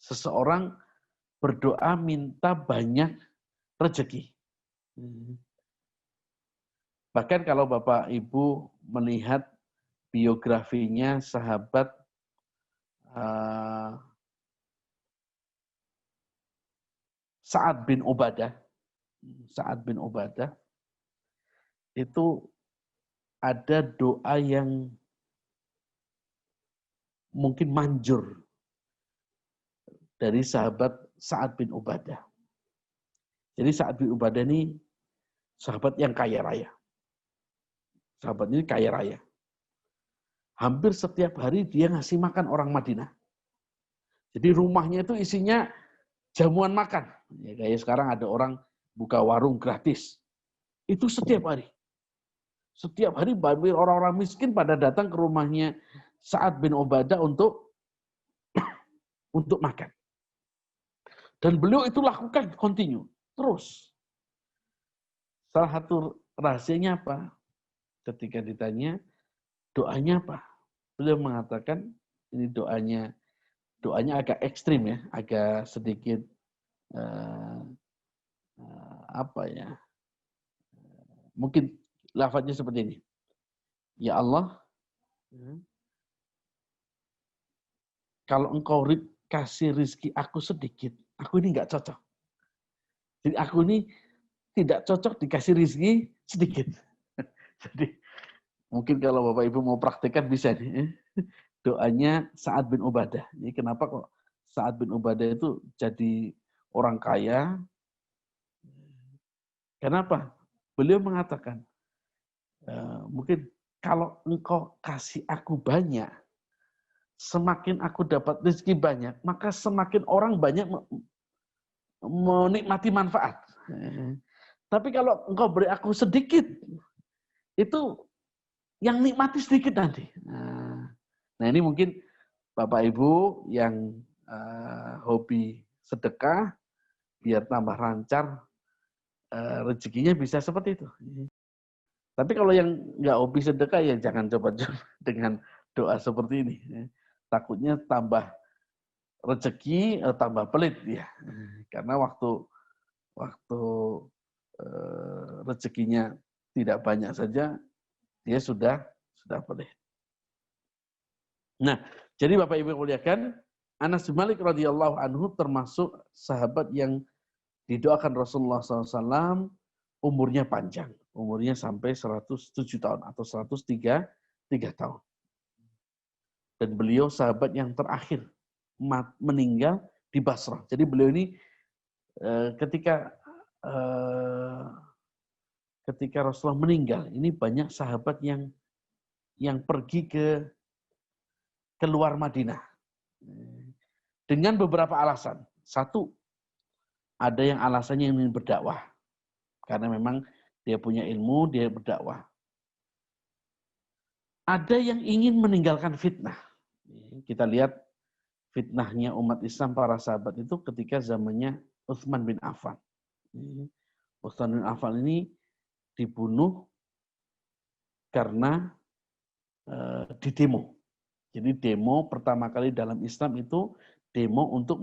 seseorang berdoa minta banyak rezeki. Bahkan kalau Bapak Ibu melihat biografinya sahabat Sa'ad bin Ubadah. Sa'ad bin Ubadah itu ada doa yang mungkin manjur dari sahabat Sa'ad bin Ubadah. Jadi Sa'ad bin Ubadah ini sahabat yang kaya raya. Sahabat ini kaya raya. Hampir setiap hari dia ngasih makan orang Madinah. Jadi rumahnya itu isinya jamuan makan. Ya, kayak sekarang ada orang buka warung gratis. Itu setiap hari. Setiap hari orang-orang miskin pada datang ke rumahnya Sa'ad bin Ubadah untuk makan. Dan beliau itu lakukan continue, terus. Salah satu rahasianya apa? Ketika ditanya, doanya apa? Beliau mengatakan, ini doanya agak ekstrim ya, agak sedikit mungkin lafadznya seperti ini. Ya Allah, kalau engkau kasih rizki aku sedikit, aku ini nggak cocok. Jadi aku ini tidak cocok dikasih rizki sedikit. Jadi mungkin kalau Bapak Ibu mau praktekkan bisa nih. Doanya Sa'ad bin Ubadah. Ini kenapa kok Sa'ad bin Ubadah itu jadi orang kaya? Kenapa? Beliau mengatakan, mungkin kalau engkau kasih aku banyak, semakin aku dapat rezeki banyak, maka semakin orang banyak menikmati manfaat. Tapi kalau engkau beri aku sedikit, itu yang nikmati sedikit nanti. Nah ini mungkin Bapak Ibu yang hobi sedekah, biar tambah lancar rezekinya bisa seperti itu. Tapi kalau yang nggak hobi sedekah ya jangan coba-coba dengan doa seperti ini. Takutnya tambah rezeki tambah pelit ya. Karena waktu rezekinya tidak banyak saja dia sudah pelit. Nah, jadi Bapak Ibu muliakan, Anas bin Malik radhiyallahu anhu termasuk sahabat yang didoakan Rasulullah SAW umurnya panjang. Umurnya sampai 107 tahun atau 103 tahun. Dan beliau sahabat yang terakhir meninggal di Basrah. Jadi beliau ini ketika Rasulullah meninggal, ini banyak sahabat yang pergi ke luar Madinah. Dengan beberapa alasan. Satu, ada yang alasannya ingin berdakwah. Karena memang dia punya ilmu, dia berdakwah. Ada yang ingin meninggalkan fitnah. Kita lihat fitnahnya umat Islam para sahabat itu ketika zamannya Utsman bin Affan. Utsman bin Affan ini dibunuh karena didemo. Jadi demo pertama kali dalam Islam itu demo untuk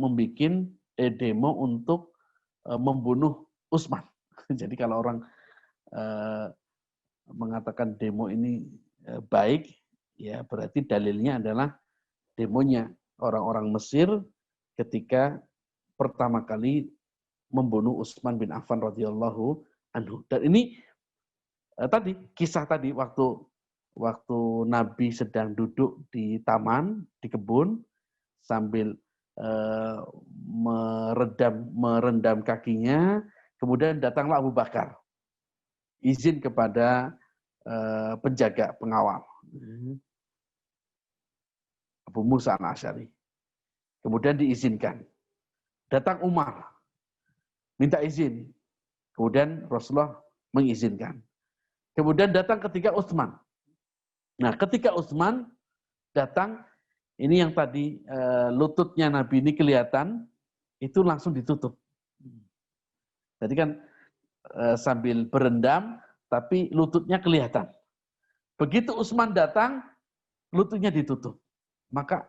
membunuh Utsman. Jadi kalau orang mengatakan demo ini baik, ya berarti dalilnya adalah demonya orang-orang Mesir ketika pertama kali membunuh Utsman bin Affan radhiyallahu anhu. Dan ini tadi kisah tadi waktu Nabi sedang duduk di taman, di kebun sambil merendam kakinya, kemudian datanglah Abu Bakar. Izin kepada penjaga pengawal. Abu Musa al-Asy'ari. Kemudian diizinkan. Datang Umar. Minta izin. Kemudian Rasulullah mengizinkan. Kemudian datang ketika Utsman. Nah, ketika Utsman datang, ini yang tadi lututnya Nabi ini kelihatan, itu langsung ditutup. Jadi kan sambil berendam, tapi lututnya kelihatan. Begitu Utsman datang, lututnya ditutup. Maka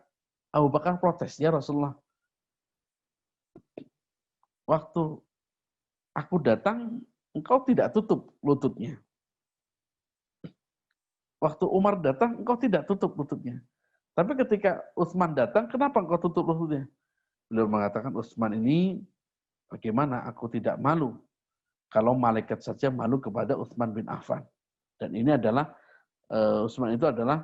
Abu Bakar protes, ya Rasulullah, waktu aku datang, engkau tidak tutup lututnya. Waktu Umar datang, engkau tidak tutup lututnya. Tapi ketika Utsman datang, kenapa engkau tutup mulutnya? Beliau mengatakan, Utsman ini bagaimana aku tidak malu kalau malaikat saja malu kepada Utsman bin Affan. Dan ini adalah Utsman itu adalah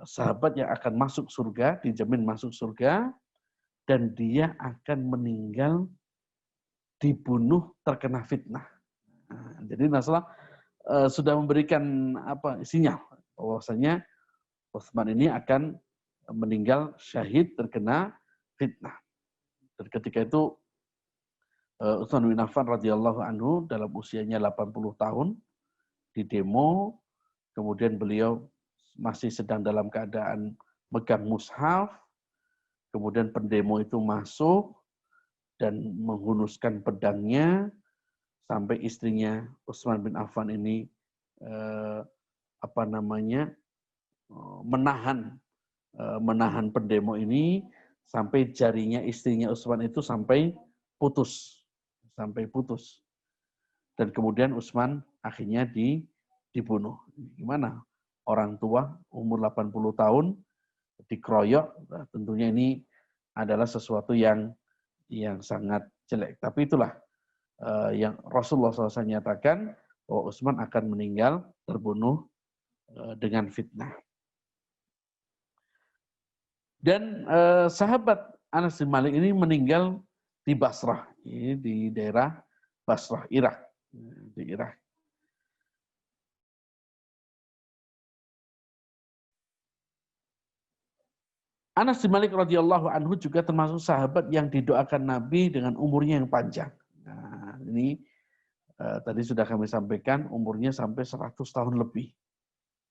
sahabat yang akan masuk surga, dijamin masuk surga, dan dia akan meninggal dibunuh terkena fitnah. Nah, jadi Rasulullah sudah memberikan sinyal bahwasanya Utsman ini akan meninggal syahid terkena fitnah. Dan ketika itu Utsman bin Affan radhiyallahu anhu dalam usianya 80 tahun di demo, kemudian beliau masih sedang dalam keadaan megang mushaf, kemudian pendemo itu masuk dan menghunuskan pedangnya sampai istrinya Utsman bin Affan ini menahan pendemo ini sampai jarinya istrinya Utsman itu sampai putus. Dan kemudian Utsman akhirnya dibunuh. Gimana? Orang tua umur 80 tahun dikeroyok, tentunya ini adalah sesuatu yang sangat jelek. Tapi itulah yang Rasulullah SAW nyatakan bahwa Utsman akan meninggal terbunuh dengan fitnah. Dan sahabat Anas bin Malik ini meninggal di Basrah, di daerah Basrah, Irak, di Irak. Anas bin Malik radhiyallahu anhu juga termasuk sahabat yang didoakan Nabi dengan umurnya yang panjang. Nah, ini tadi sudah kami sampaikan umurnya sampai 100 tahun lebih.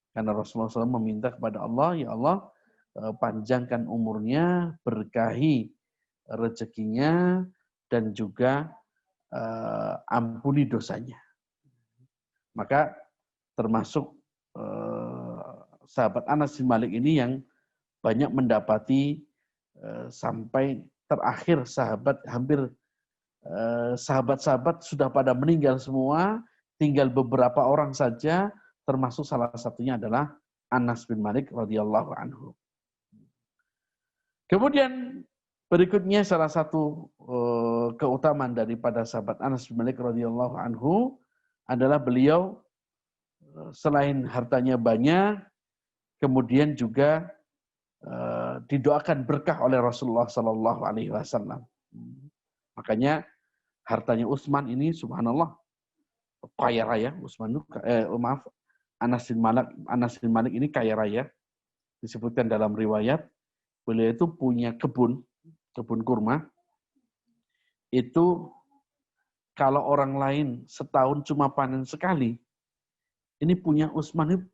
Karena Rasulullah SAW meminta kepada Allah, ya Allah, panjangkan umurnya, berkahi rezekinya, dan juga ampuni dosanya. Maka termasuk sahabat Anas bin Malik ini yang banyak mendapati sampai terakhir sahabat-sahabat sudah pada meninggal semua, tinggal beberapa orang saja, termasuk salah satunya adalah Anas bin Malik radhiyallahu anhu. Kemudian berikutnya salah satu keutamaan daripada sahabat Anas bin Malik radhiyallahu anhu adalah beliau selain hartanya banyak, kemudian juga didoakan berkah oleh Rasulullah Sallallahu Alaihi Wasallam. Makanya hartanya Utsman ini, subhanallah, kaya raya. Anas bin Malik ini kaya raya. Disebutkan dalam riwayat, beliau itu punya kebun kurma. Itu kalau orang lain setahun cuma panen sekali, ini punya Utsman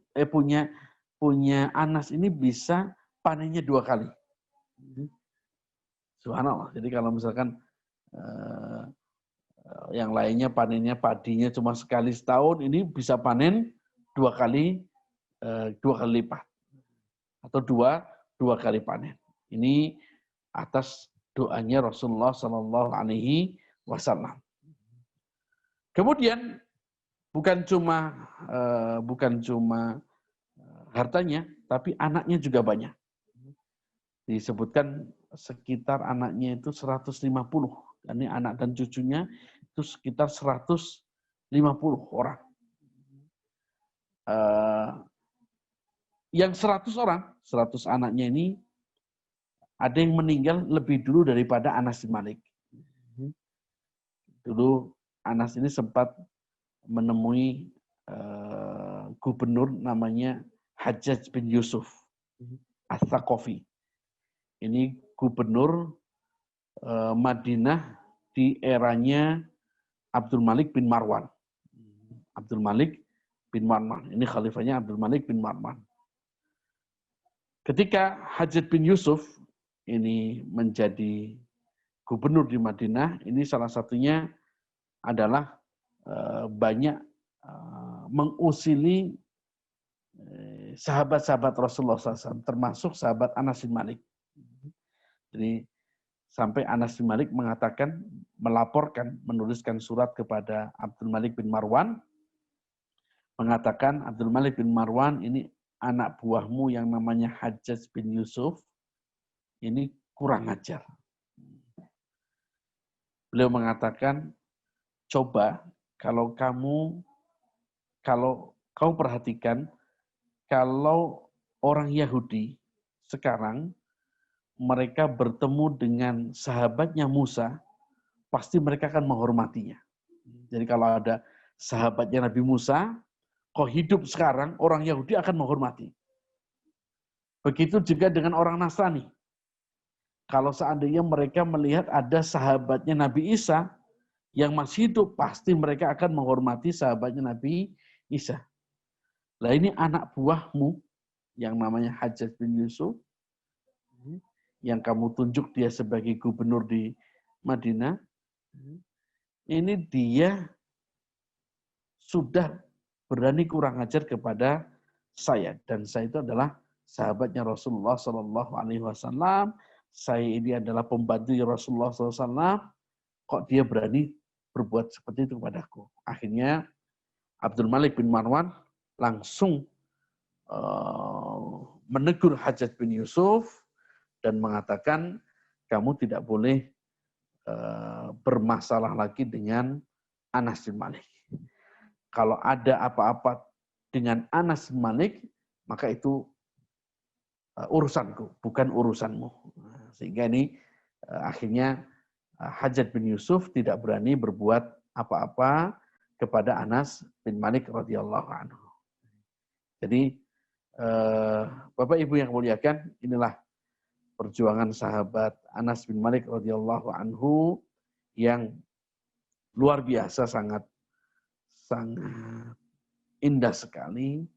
punya Anas ini bisa panennya 2 kali. Subhanallah. Jadi kalau misalkan yang lainnya panennya padinya cuma sekali setahun, ini bisa panen 2 kali lipat atau dua kali panen. Ini atas doanya Rasulullah Sallallahu Alaihi Wasallam. Kemudian bukan cuma hartanya, tapi anaknya juga banyak. Disebutkan sekitar anaknya itu 150. Ini anak dan cucunya itu sekitar 150 orang. Yang 100 orang, 100 anaknya ini ada yang meninggal lebih dulu daripada Anas bin Malik. Dulu Anas ini sempat menemui gubernur namanya Hajjaj bin Yusuf Ats-Tsaqafi. Ini gubernur Madinah di eranya Abdul Malik bin Marwan. Abdul Malik bin Marwan. Ini khalifahnya Abdul Malik bin Marwan. Ketika Hajjaj bin Yusuf ini menjadi gubernur di Madinah, ini salah satunya adalah banyak mengusili sahabat-sahabat Rasulullah SAW, termasuk sahabat Anas bin Malik. Jadi sampai Anas bin Malik menuliskan surat kepada Abdul Malik bin Marwan, mengatakan Abdul Malik bin Marwan ini anak buahmu yang namanya Hajjaj bin Yusuf ini kurang ajar. Beliau mengatakan, coba kalau kau perhatikan, kalau orang Yahudi sekarang mereka bertemu dengan sahabatnya Musa, pasti mereka akan menghormatinya. Jadi kalau ada sahabatnya Nabi Musa, kok hidup sekarang, orang Yahudi akan menghormati. Begitu juga dengan orang Nasrani. Kalau seandainya mereka melihat ada sahabatnya Nabi Isa yang masih hidup, pasti mereka akan menghormati sahabatnya Nabi Isa. Nah ini anak buahmu yang namanya Hajjaj bin Yusuf, yang kamu tunjuk dia sebagai gubernur di Madinah, ini dia sudah berani kurang ajar kepada saya, dan saya itu adalah sahabatnya Rasulullah Shallallahu Alaihi Wasallam. Saya ini adalah pembantu Rasulullah SAW. Kok dia berani berbuat seperti itu kepadaku? Akhirnya Abdul Malik bin Marwan langsung menegur Hajjaj bin Yusuf dan mengatakan, kamu tidak boleh bermasalah lagi dengan Anas bin Malik. Kalau ada apa-apa dengan Anas bin Malik, maka itu urusanku, bukan urusanmu. Sehingga ini akhirnya Hajjaj bin Yusuf tidak berani berbuat apa-apa kepada Anas bin Malik radhiyallahu anhu. Jadi Bapak Ibu yang muliakan, inilah perjuangan sahabat Anas bin Malik radhiyallahu anhu yang luar biasa, sangat indah sekali.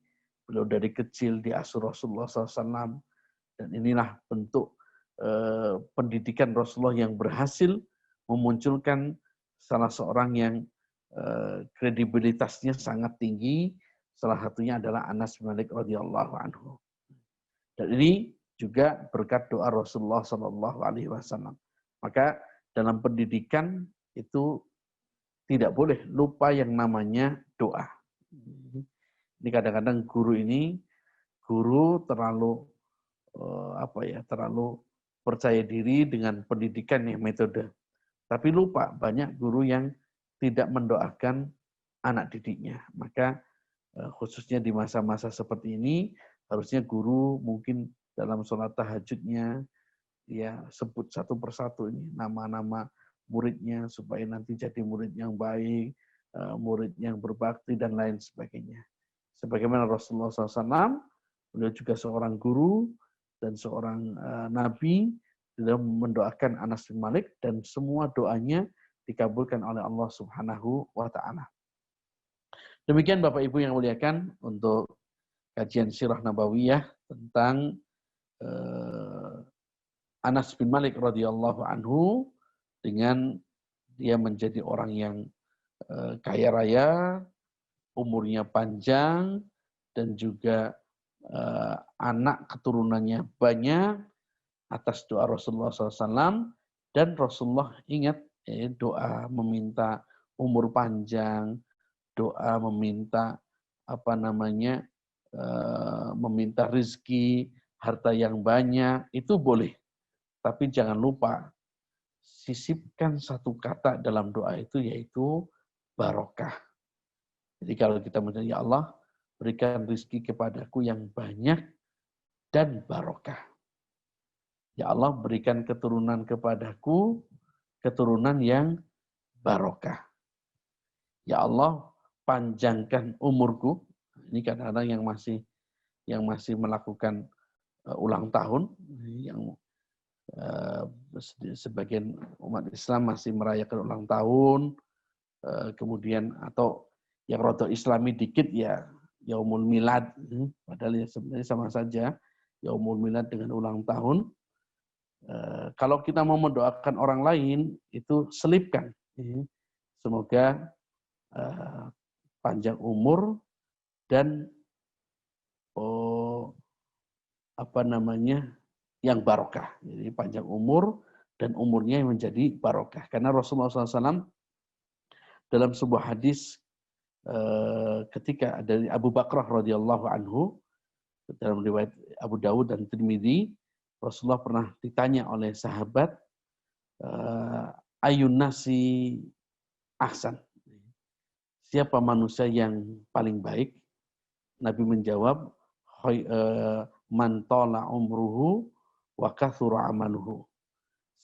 Beliau dari kecil diasuh Rasulullah SAW, dan inilah bentuk pendidikan Rasulullah yang berhasil memunculkan salah seorang yang kredibilitasnya sangat tinggi. Salah satunya adalah Anas bin Malik radhiyallahu anhu. Dan ini juga berkat doa Rasulullah SAW. Maka dalam pendidikan itu tidak boleh lupa yang namanya doa. Ini kadang-kadang guru terlalu terlalu percaya diri dengan pendidikan yang metode. Tapi lupa banyak guru yang tidak mendoakan anak didiknya. Maka khususnya di masa-masa seperti ini, harusnya guru mungkin dalam sholat tahajudnya ya sebut satu persatu ini nama-nama muridnya supaya nanti jadi murid yang baik, murid yang berbakti dan lain sebagainya. Sebagaimana Rasulullah SAW, beliau juga seorang guru dan seorang nabi, beliau mendoakan Anas bin Malik dan semua doanya dikabulkan oleh Allah Subhanahu wa taala. Demikian Bapak Ibu yang muliakan untuk kajian sirah nabawiyah tentang Anas bin Malik radhiyallahu anhu, dengan dia menjadi orang yang kaya raya, umurnya panjang, dan juga anak keturunannya banyak atas doa Rasulullah SAW. Dan Rasulullah ingat doa meminta umur panjang, doa meminta meminta rizki, harta yang banyak, itu boleh. Tapi jangan lupa, sisipkan satu kata dalam doa itu, yaitu barokah. Jadi kalau kita mendoa, ya Allah, berikan rizki kepadaku yang banyak dan barokah. Ya Allah, berikan keturunan kepadaku, keturunan yang barokah. Ya Allah, panjangkan umurku. Ini kadang-kadang yang masih melakukan ulang tahun, yang sebagian umat Islam masih merayakan ulang tahun, kemudian atau yang rodo Islami dikit ya Yaumul Milad, padahal ya sebenarnya sama saja Yaumul Milad dengan ulang tahun. Kalau kita mau mendoakan orang lain, itu selipkan. Semoga panjang umur dan yang barokah. Jadi panjang umur dan umurnya yang menjadi barokah. Karena Rasulullah SAW dalam sebuah hadis ketika dari Abu Bakrah radhiyallahu anhu, dalam riwayat Abu Dawud dan Tirmidzi, Rasulullah pernah ditanya oleh sahabat, ayun nasi ahsan, siapa manusia yang paling baik? Nabi menjawab, man tola umruhu wa kathura amaluhu.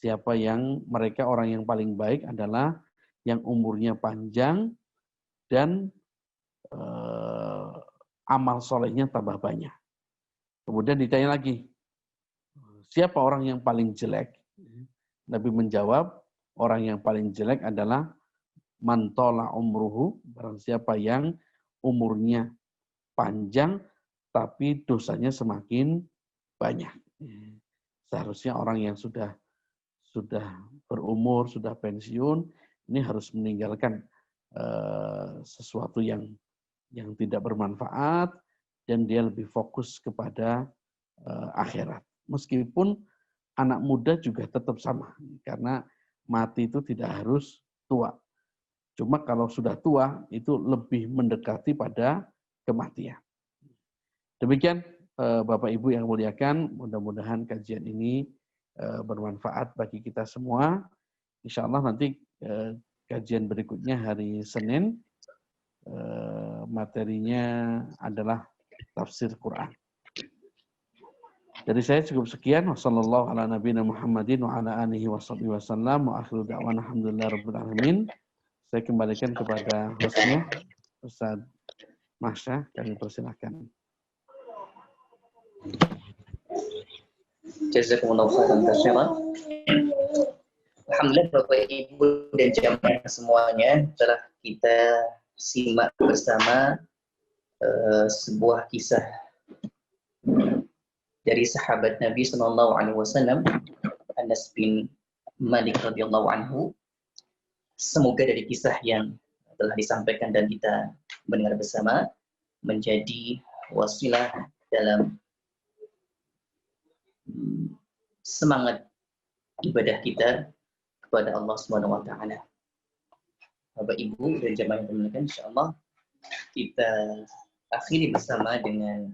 Siapa yang mereka orang yang paling baik adalah yang umurnya panjang dan amal solehnya tambah banyak. Kemudian ditanya lagi, siapa orang yang paling jelek? Nabi menjawab, orang yang paling jelek adalah man tola umruhu, barang siapa yang umurnya panjang tapi dosanya semakin banyak. Seharusnya orang yang sudah berumur, sudah pensiun, ini harus meninggalkan sesuatu yang tidak bermanfaat dan dia lebih fokus kepada akhirat. Meskipun anak muda juga tetap sama, karena mati itu tidak harus tua. Cuma kalau sudah tua, itu lebih mendekati pada kematian. Demikian Bapak Ibu yang muliakan, mudah-mudahan kajian ini bermanfaat bagi kita semua. Insya Allah nanti kajian berikutnya hari Senin, materinya adalah tafsir Quran. Dari saya cukup sekian. Wassallallahu ala nabiyina Muhammadin wa ala alihi wasallam wa akhiru da'wana alhamdulillahirabbil alamin. Saya kembalikan kepada hostnya, Ustaz Masya, kami persilahkan. Jazakumullah khairan katsiran. Alhamdulillah Bapak Ibu dan jamaah semuanya, telah kita simak bersama sebuah kisah dari sahabat Nabi Sallallahu Alaihi Wasallam, Anas bin Malik radhiyallahu anhu. Semoga dari kisah yang telah disampaikan dan kita mendengar bersama menjadi wasilah dalam semangat ibadah kita kepada Allah Subhanahu wa taala. Bapak Ibu dan jamaah yang dimuliakan, insyaallah kita akhiri bersama dengan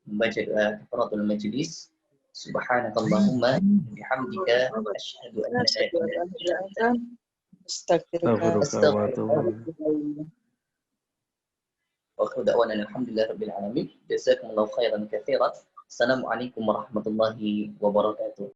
membaca doa kafaratul majlis. Subhanakallahumma bihamdika asyhadu an la ilaha illa anta astaghfiruka wa atubu ilaik. Wa akhiru da'wana alhamdulillahirabbil alamin. Jazakumullahu khairan katsiran. Assalamualaikum warahmatullahi wabarakatuh.